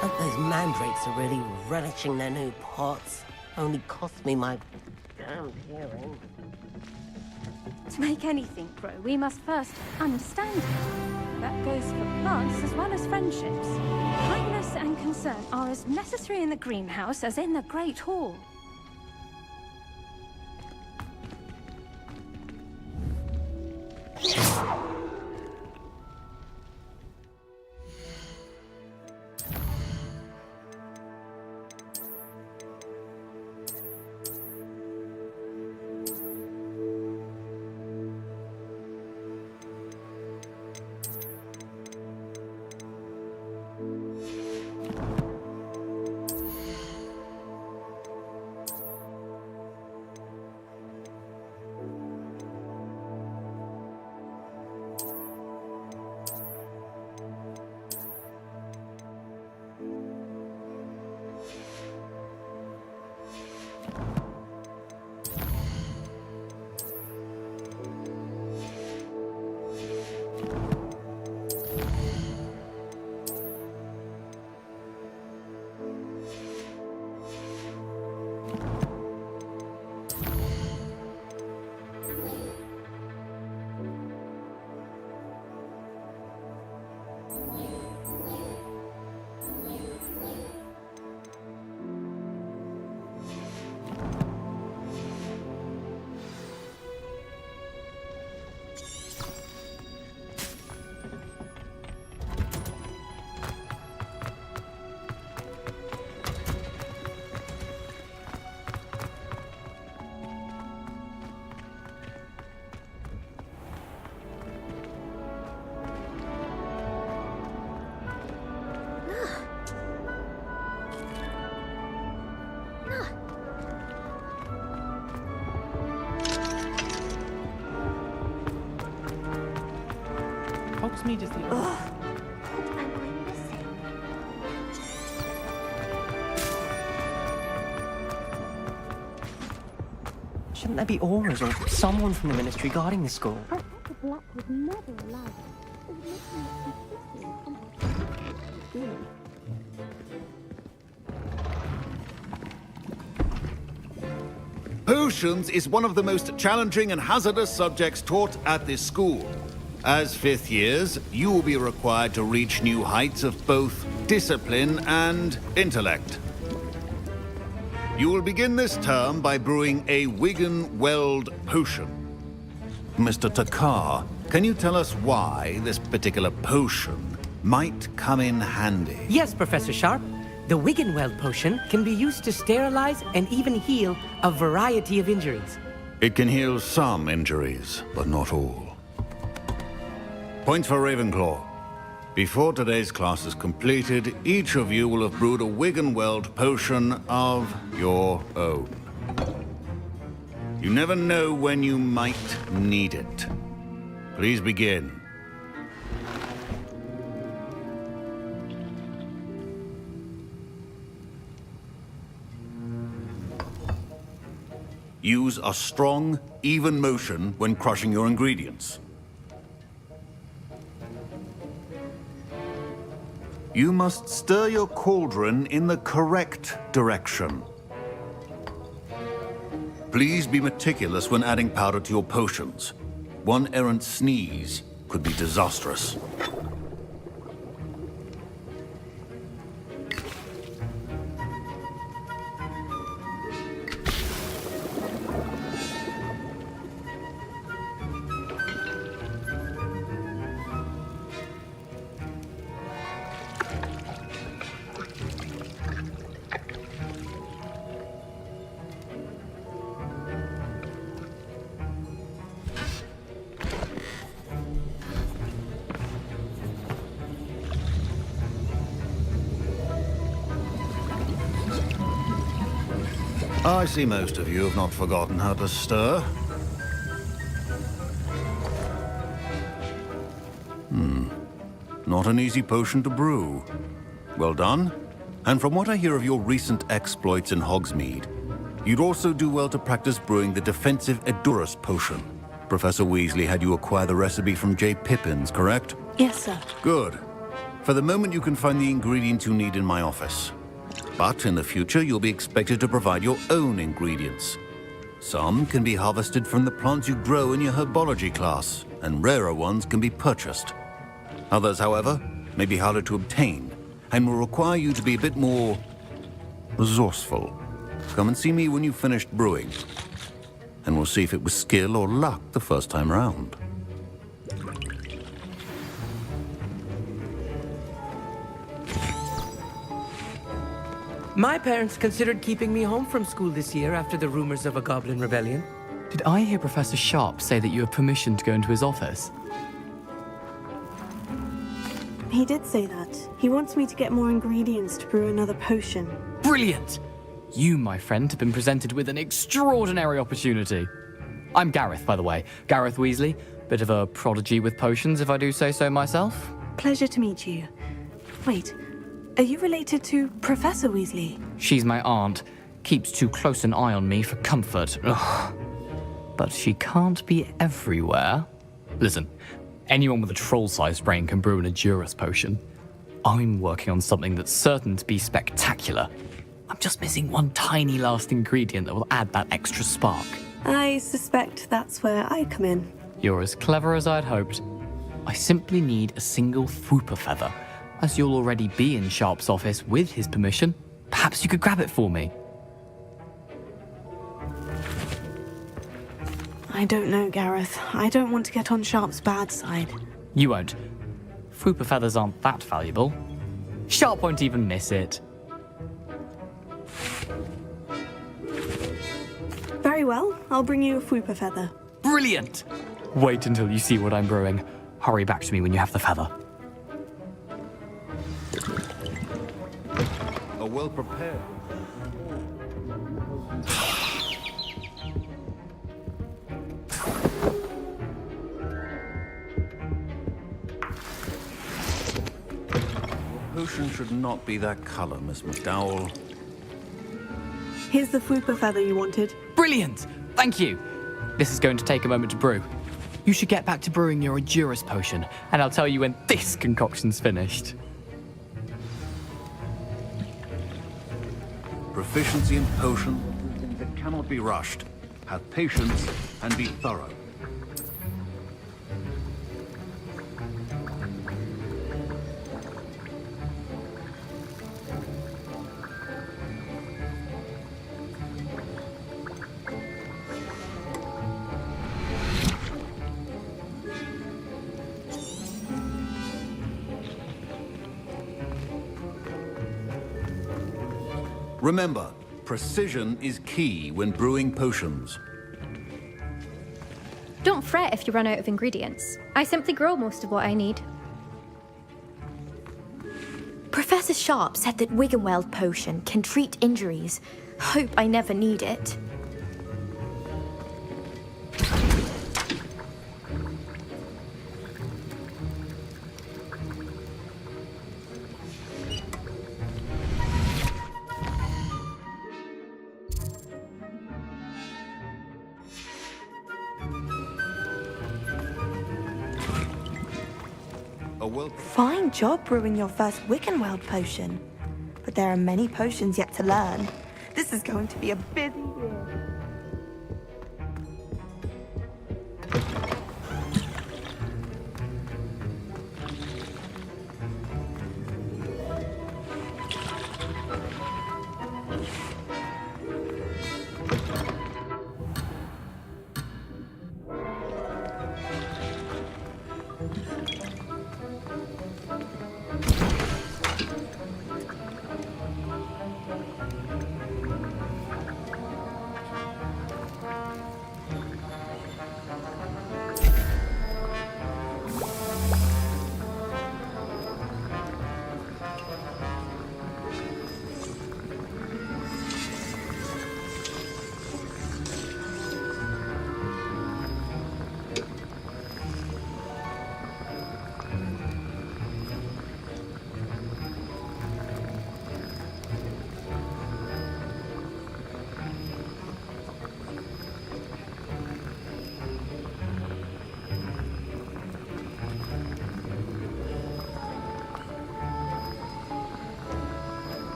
Hope those mandrakes are really relishing their new pots. Only cost me my damned hearing. To make anything grow, we must first understand it. That goes for plants as well as friendships. Kindness and concern are as necessary in the greenhouse as in the Great Hall. Hogsmeade is the... Shouldn't there be auras or someone from the ministry guarding the school? The Black would never allow it. Potions is one of the most challenging and hazardous subjects taught at this school. As fifth years, you will be required to reach new heights of both discipline and intellect. You will begin this term by brewing a Wigan Weld potion. Mr. Takar, can you tell us why this particular potion might come in handy? Yes, Professor Sharp. The Wiggenweld potion can be used to sterilize and even heal a variety of injuries. It can heal some injuries, but not all. Points for Ravenclaw. Before today's class is completed, each of you will have brewed a Wiggenweld potion of your own. You never know when you might need it. Please begin. Use a strong, even motion when crushing your ingredients. You must stir your cauldron in the correct direction. Please be meticulous when adding powder to your potions. One errant sneeze could be disastrous. I see most of you have not forgotten how to stir. Not an easy potion to brew. Well done. And from what I hear of your recent exploits in Hogsmeade, you'd also do well to practice brewing the defensive Edurus potion. Professor Weasley had you acquire the recipe from J. Pippins, correct? Yes, sir. Good. For the moment, you can find the ingredients you need in my office. But in the future, you'll be expected to provide your own ingredients. Some can be harvested from the plants you grow in your herbology class, and rarer ones can be purchased. Others, however, may be harder to obtain, and will require you to be a bit more resourceful. Come and see me when you've finished brewing, and we'll see if it was skill or luck the first time round. My parents considered keeping me home from school this year after the rumors of a goblin rebellion. Did I hear Professor Sharp say that you have permission to go into his office? He did say that. He wants me to get more ingredients to brew another potion. Brilliant! You, my friend, have been presented with an extraordinary opportunity. I'm Gareth, by the way. Gareth Weasley. Bit of a prodigy with potions, if I do say so myself. Pleasure to meet you. Wait, are you related to Professor Weasley? She's my aunt. Keeps too close an eye on me for comfort. Ugh. But she can't be everywhere. Listen, anyone with a troll-sized brain can brew an Edurus potion. I'm working on something that's certain to be spectacular. I'm just missing one tiny last ingredient that will add that extra spark. I suspect that's where I come in. You're as clever as I'd hoped. I simply need a single Fwooper feather. As you'll already be in Sharp's office with his permission, perhaps you could grab it for me. I don't know, Gareth. I don't want to get on Sharp's bad side. You won't. Fwooper feathers aren't that valuable. Sharp won't even miss it. Very well, I'll bring you a Fwooper feather. Brilliant! Wait until you see what I'm brewing. Hurry back to me when you have the feather. A well-prepared. Potion should not be that color, Miss McDowell. Here's the Fwooper feather you wanted. Brilliant! Thank you! This is going to take a moment to brew. You should get back to brewing your Edurus potion, and I'll tell you when this concoction's finished. Proficiency in potion, it cannot be rushed. Have patience and be thorough. Remember, precision is key when brewing potions. Don't fret if you run out of ingredients. I simply grow most of what I need. Professor Sharp said that Wiggenweld potion can treat injuries. Hope I never need it. Fine job brewing your first Wiggenweld potion. But there are many potions yet to learn. This is going to be a busy year.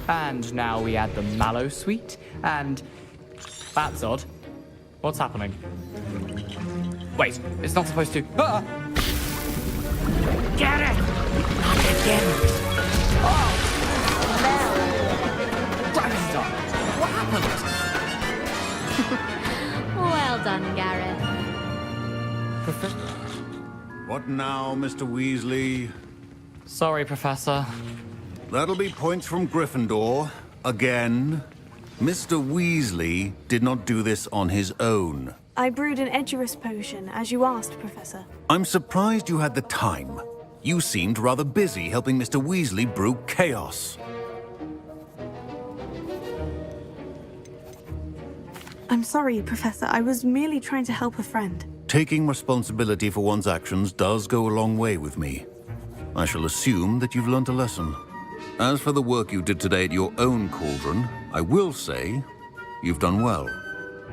And now we add the mallow sweet, and... That's odd. What's happening? Wait, it's not supposed to... Ah! Get it! Not again! Oh! Dragonstone! What happened? Well done, Gareth. What now, Mr. Weasley? Sorry, Professor. That'll be points from Gryffindor. Again. Mr. Weasley did not do this on his own. I brewed an Edurus potion, as you asked, Professor. I'm surprised you had the time. You seemed rather busy helping Mr. Weasley brew chaos. I'm sorry, Professor. I was merely trying to help a friend. Taking responsibility for one's actions does go a long way with me. I shall assume that you've learnt a lesson. As for the work you did today at your own cauldron, I will say you've done well.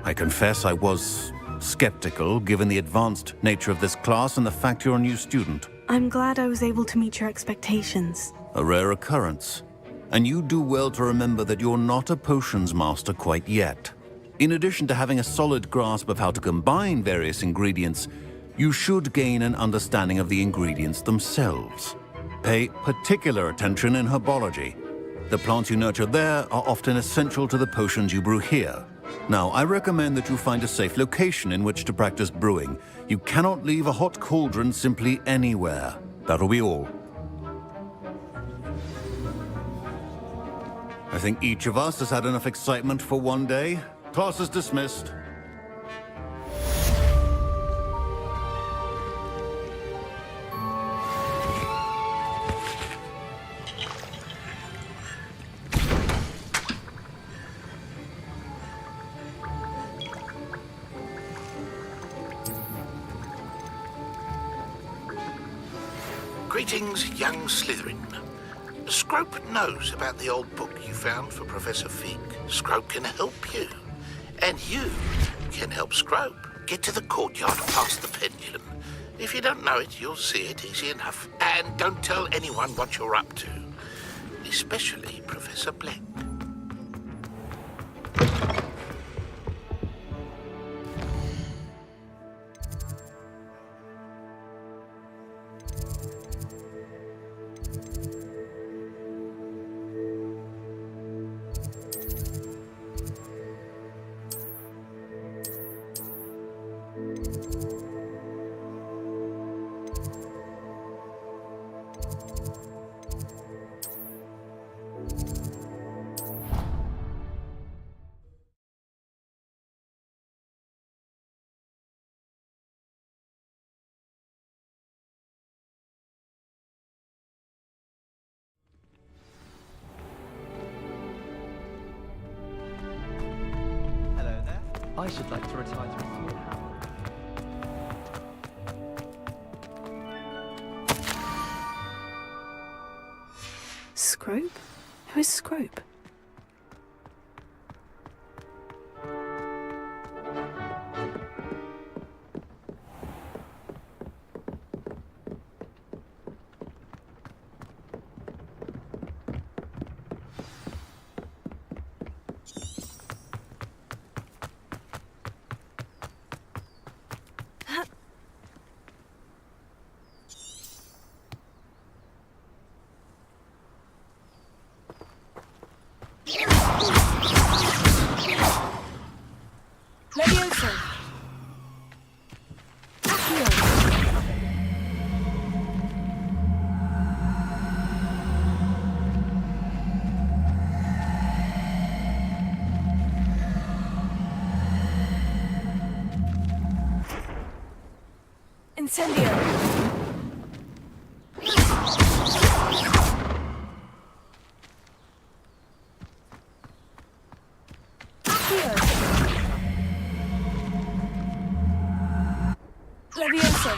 I confess I was skeptical, given the advanced nature of this class and the fact you're a new student. I'm glad I was able to meet your expectations. A rare occurrence. And you do well to remember that you're not a potions master quite yet. In addition to having a solid grasp of how to combine various ingredients, you should gain an understanding of the ingredients themselves. Pay particular attention in herbology. The plants you nurture there are often essential to the potions you brew here. Now, I recommend that you find a safe location in which to practice brewing. You cannot leave a hot cauldron simply anywhere. That'll be all. I think each of us has had enough excitement for one day. Class is dismissed. Greetings, young Slytherin. Scrope knows about the old book you found for Professor Fig. Scrope can help you. And you can help Scrope. Get to the courtyard past the pendulum. If you don't know it, you'll see it easy enough. And don't tell anyone what you're up to. Especially Professor Black. I should like to retire to a small house. Scrope? Who is Scrope? Incendio! Levioso!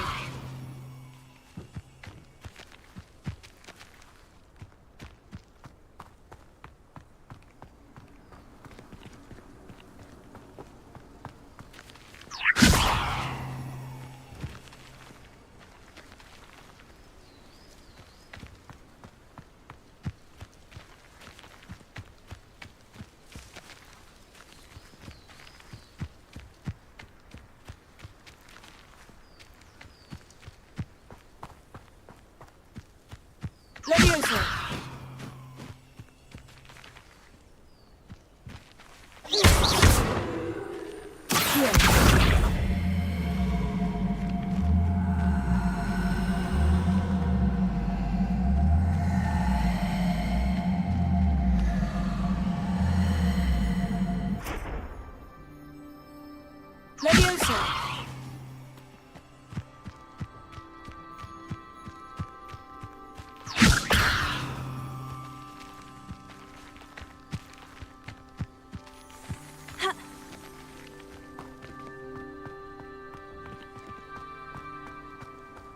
Levioso! Levioso!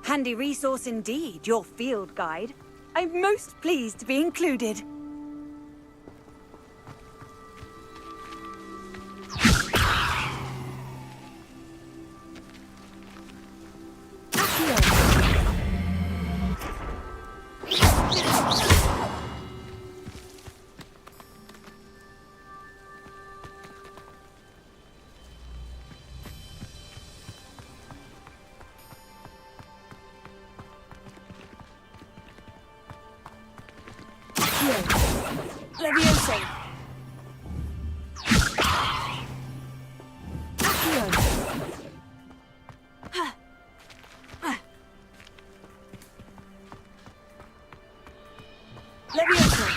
Handy resource indeed, your field guide. I'm most pleased to be included. Levioso! Levioso!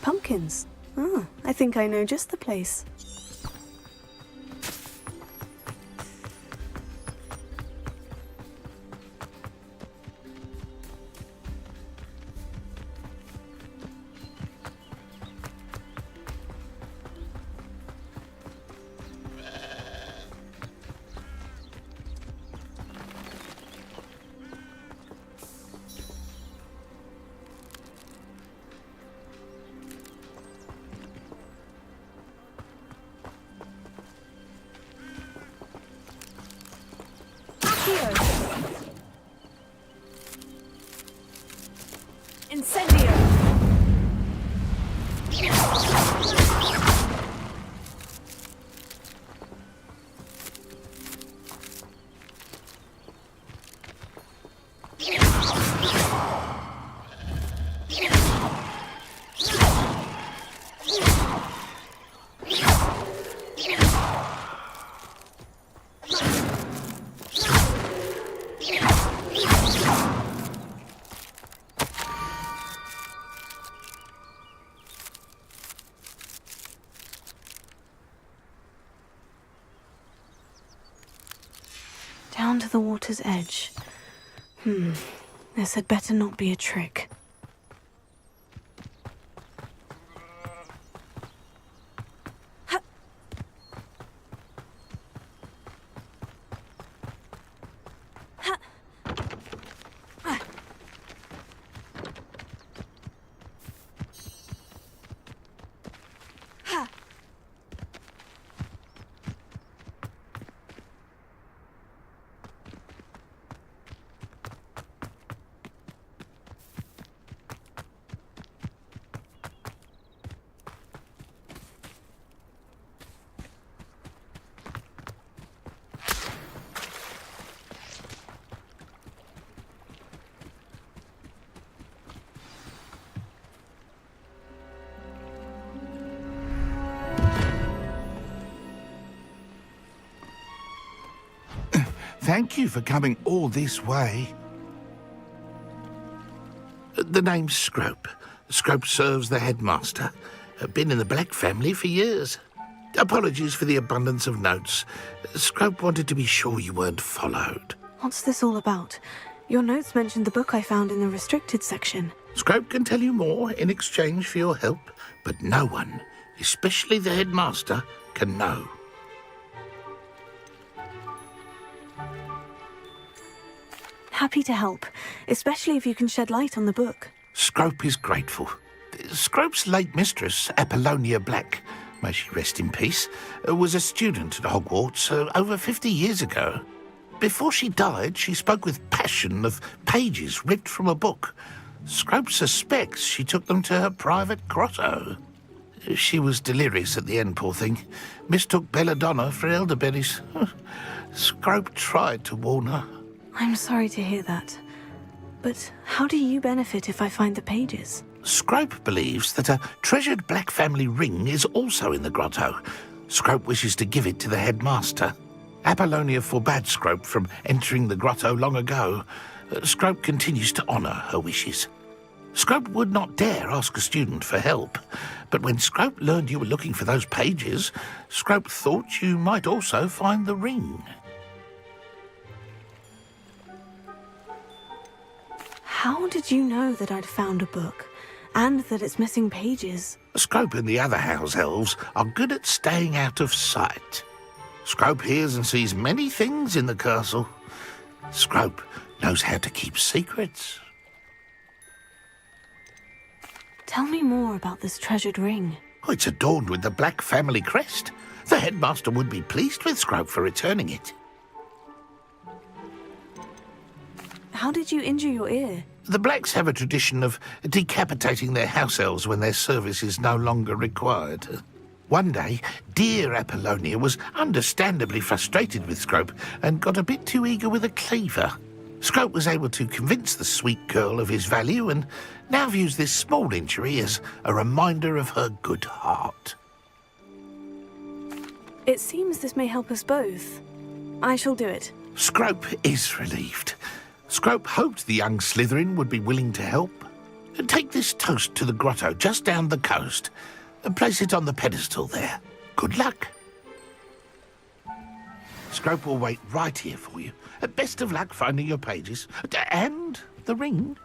pumpkins. Oh, I think I know just the place. Incendio! Down to the water's edge. This had better not be a trick. Thank you for coming all this way. The name's Scrope. Scrope serves the headmaster. Been in the Black family for years. Apologies for the abundance of notes. Scrope wanted to be sure you weren't followed. What's this all about? Your notes mentioned the book I found in the restricted section. Scrope can tell you more in exchange for your help, but no one, especially the headmaster, can know. Happy to help, especially if you can shed light on the book. Scrope is grateful. Scrope's late mistress, Apollonia Black, may she rest in peace, was a student at Hogwarts over 50 years ago. Before she died, she spoke with passion of pages ripped from a book. Scrope suspects she took them to her private grotto. She was delirious at the end, poor thing. Mistook belladonna for elderberries. Scrope tried to warn her. I'm sorry to hear that. But how do you benefit if I find the pages? Scrope believes that a treasured Black family ring is also in the grotto. Scrope wishes to give it to the headmaster. Apollonia forbade Scrope from entering the grotto long ago. Scrope continues to honour her wishes. Scrope would not dare ask a student for help, but when Scrope learned you were looking for those pages, Scrope thought you might also find the ring. How did you know that I'd found a book, and that it's missing pages? Scrope and the other house elves are good at staying out of sight. Scrope hears and sees many things in the castle. Scrope knows how to keep secrets. Tell me more about this treasured ring. Oh, it's adorned with the Black family crest. The headmaster would be pleased with Scrope for returning it. How did you injure your ear? The Blacks have a tradition of decapitating their house elves when their service is no longer required. One day, dear Apollonia was understandably frustrated with Scrope and got a bit too eager with a cleaver. Scrope was able to convince the sweet girl of his value and now views this small injury as a reminder of her good heart. It seems this may help us both. I shall do it. Scrope is relieved. Scrope hoped the young Slytherin would be willing to help. Take this toast to the grotto just down the coast and place it on the pedestal there. Good luck. Scrope will wait right here for you. Best of luck finding your pages. And the ring.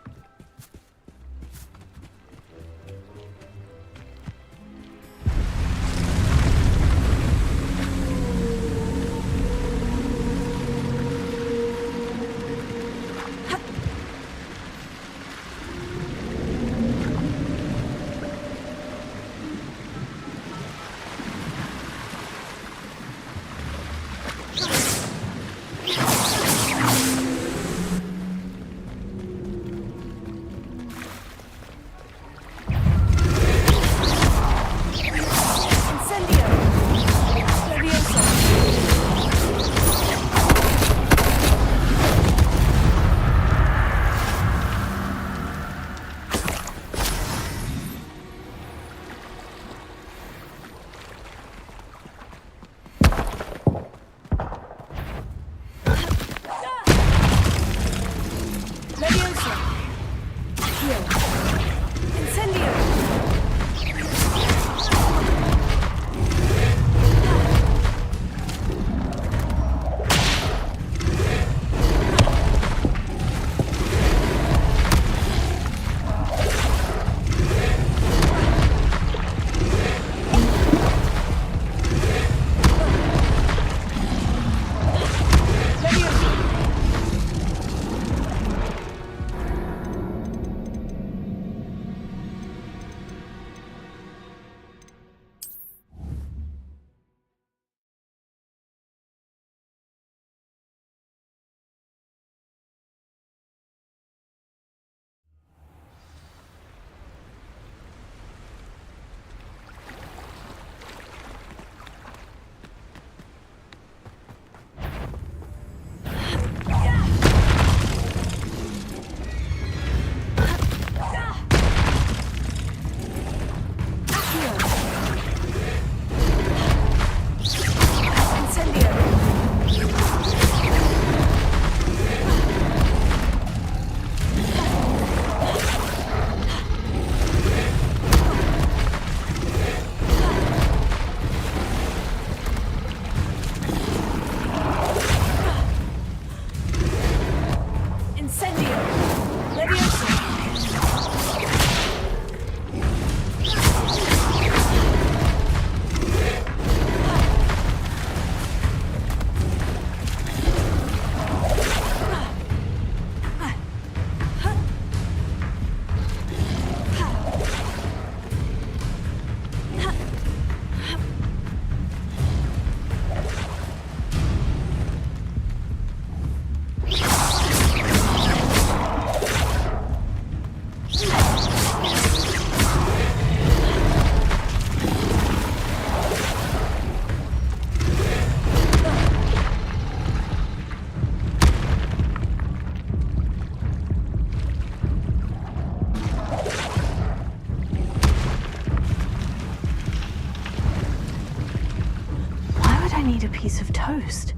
piece of toast.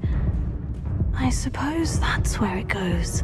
I suppose that's where it goes.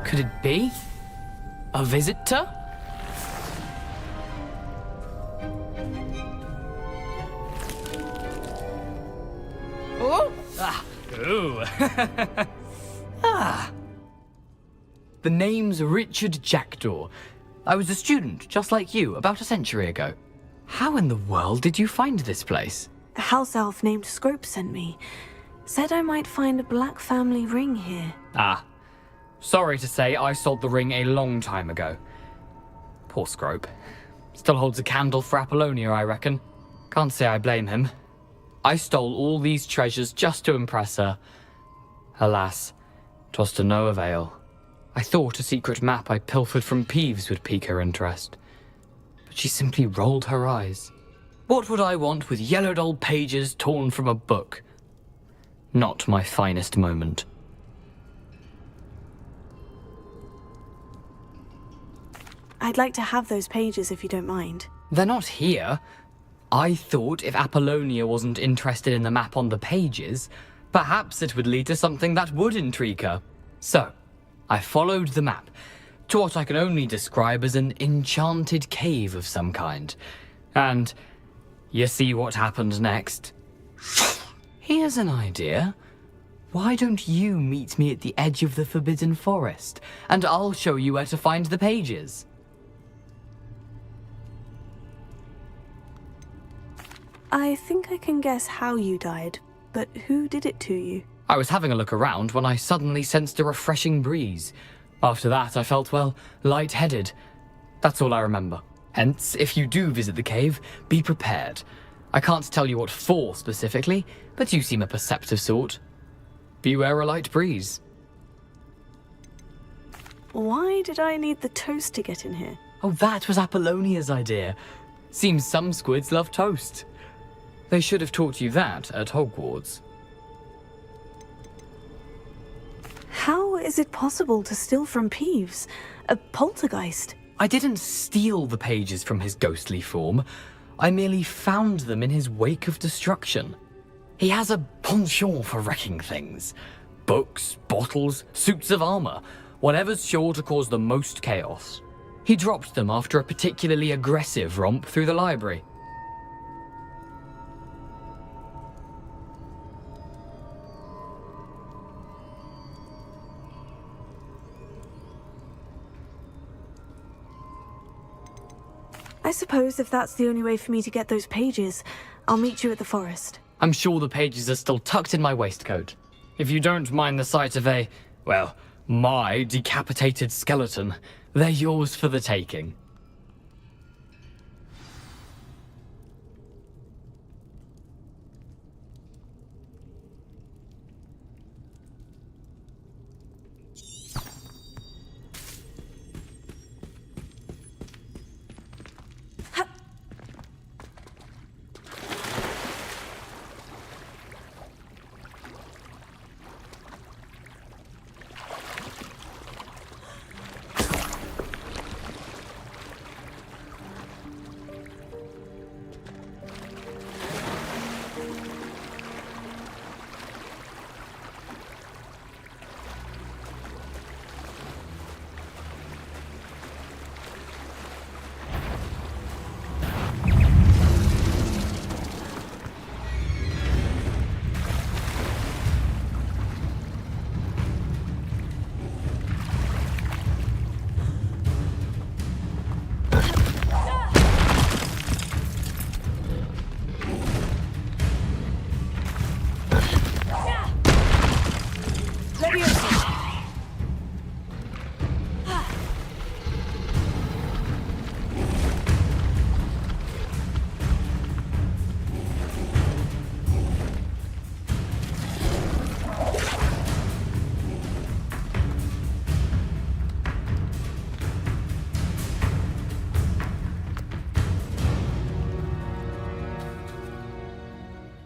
Could it be? A visitor? Oh! Ah! Ooh! Ah! The name's Richard Jackdaw. I was a student, just like you, about a century ago. How in the world did you find this place? A house elf named Scrope sent me. Said I might find a black family ring here. Ah. Sorry to say, I sold the ring a long time ago. Poor Scrope. Still holds a candle for Apollonia, I reckon. Can't say I blame him. I stole all these treasures just to impress her. Alas, 'twas to no avail. I thought a secret map I pilfered from Peeves would pique her interest. But she simply rolled her eyes. What would I want with yellowed old pages torn from a book? Not my finest moment. I'd like to have those pages if you don't mind. They're not here. I thought if Apollonia wasn't interested in the map on the pages, perhaps it would lead to something that would intrigue her. So, I followed the map to what I can only describe as an enchanted cave of some kind. And you see what happened next? Here's an idea. Why don't you meet me at the edge of the Forbidden Forest, and I'll show you where to find the pages? I think I can guess how you died, but who did it to you? I was having a look around when I suddenly sensed a refreshing breeze. After that, I felt, well, lightheaded. That's all I remember. Hence, if you do visit the cave, be prepared. I can't tell you what for specifically, but you seem a perceptive sort. Beware a light breeze. Why did I need the toast to get in here? Oh, that was Apollonia's idea. Seems some squids love toast. They should have taught you that at Hogwarts. How is it possible to steal from Peeves? A poltergeist? I didn't steal the pages from his ghostly form. I merely found them in his wake of destruction. He has a penchant for wrecking things. Books, bottles, suits of armor, whatever's sure to cause the most chaos. He dropped them after a particularly aggressive romp through the library. I suppose if that's the only way for me to get those pages, I'll meet you at the forest. I'm sure the pages are still tucked in my waistcoat. If you don't mind the sight of a, well, my decapitated skeleton, they're yours for the taking.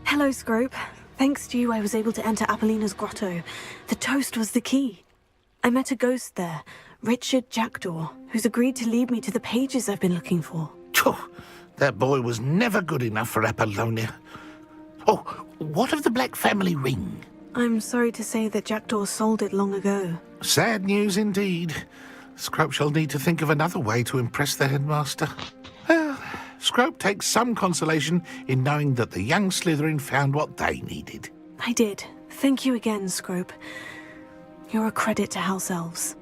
Hello, Scrope. Thanks to you, I was able to enter Apollina's grotto. The toast was the key. I met a ghost there, Richard Jackdaw, who's agreed to lead me to the pages I've been looking for. That boy was never good enough for Apollonia. Oh, what of the Black family ring? I'm sorry to say that Jackdaw sold it long ago. Sad news indeed. Scrope shall need to think of another way to impress the headmaster. Well, Scrope takes some consolation in knowing that the young Slytherin found what they needed. I did. Thank you again, Scrope. You're a credit to House Elves.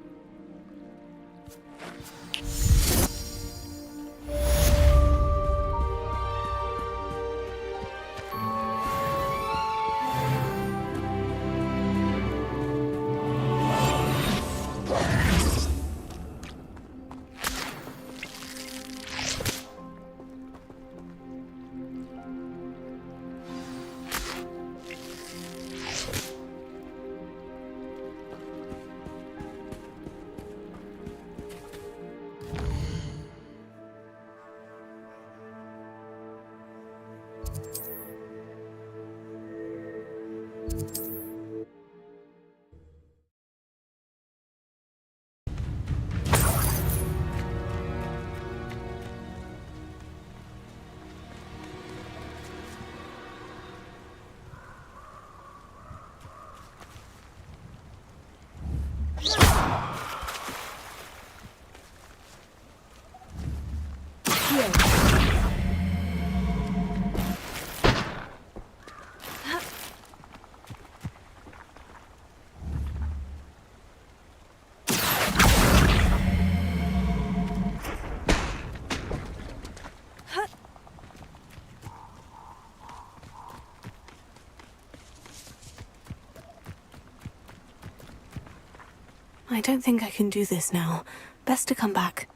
I don't think I can do this now. Best to come back.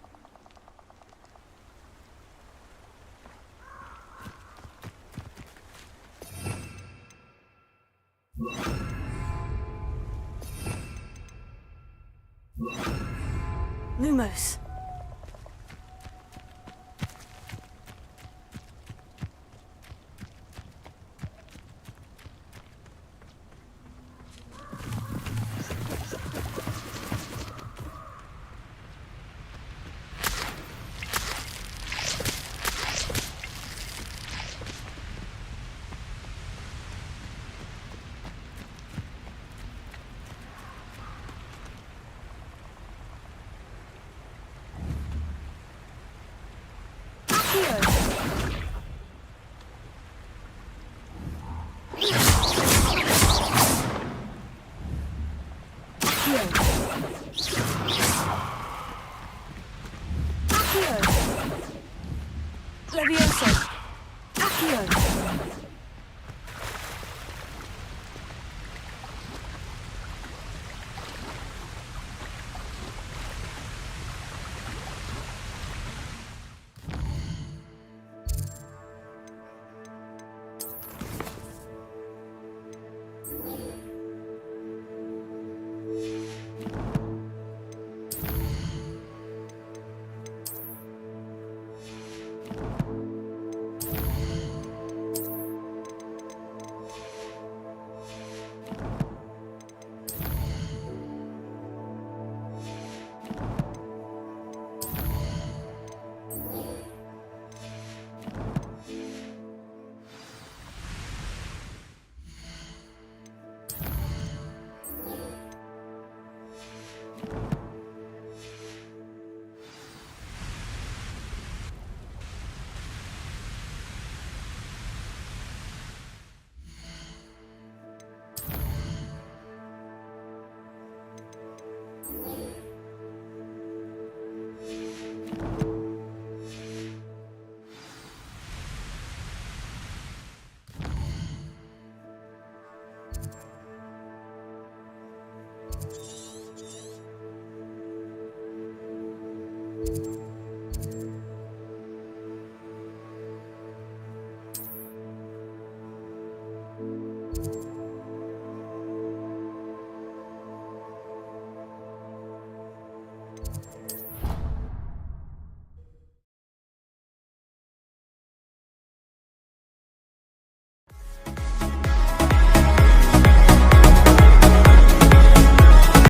Lumos. Levioso. Accio.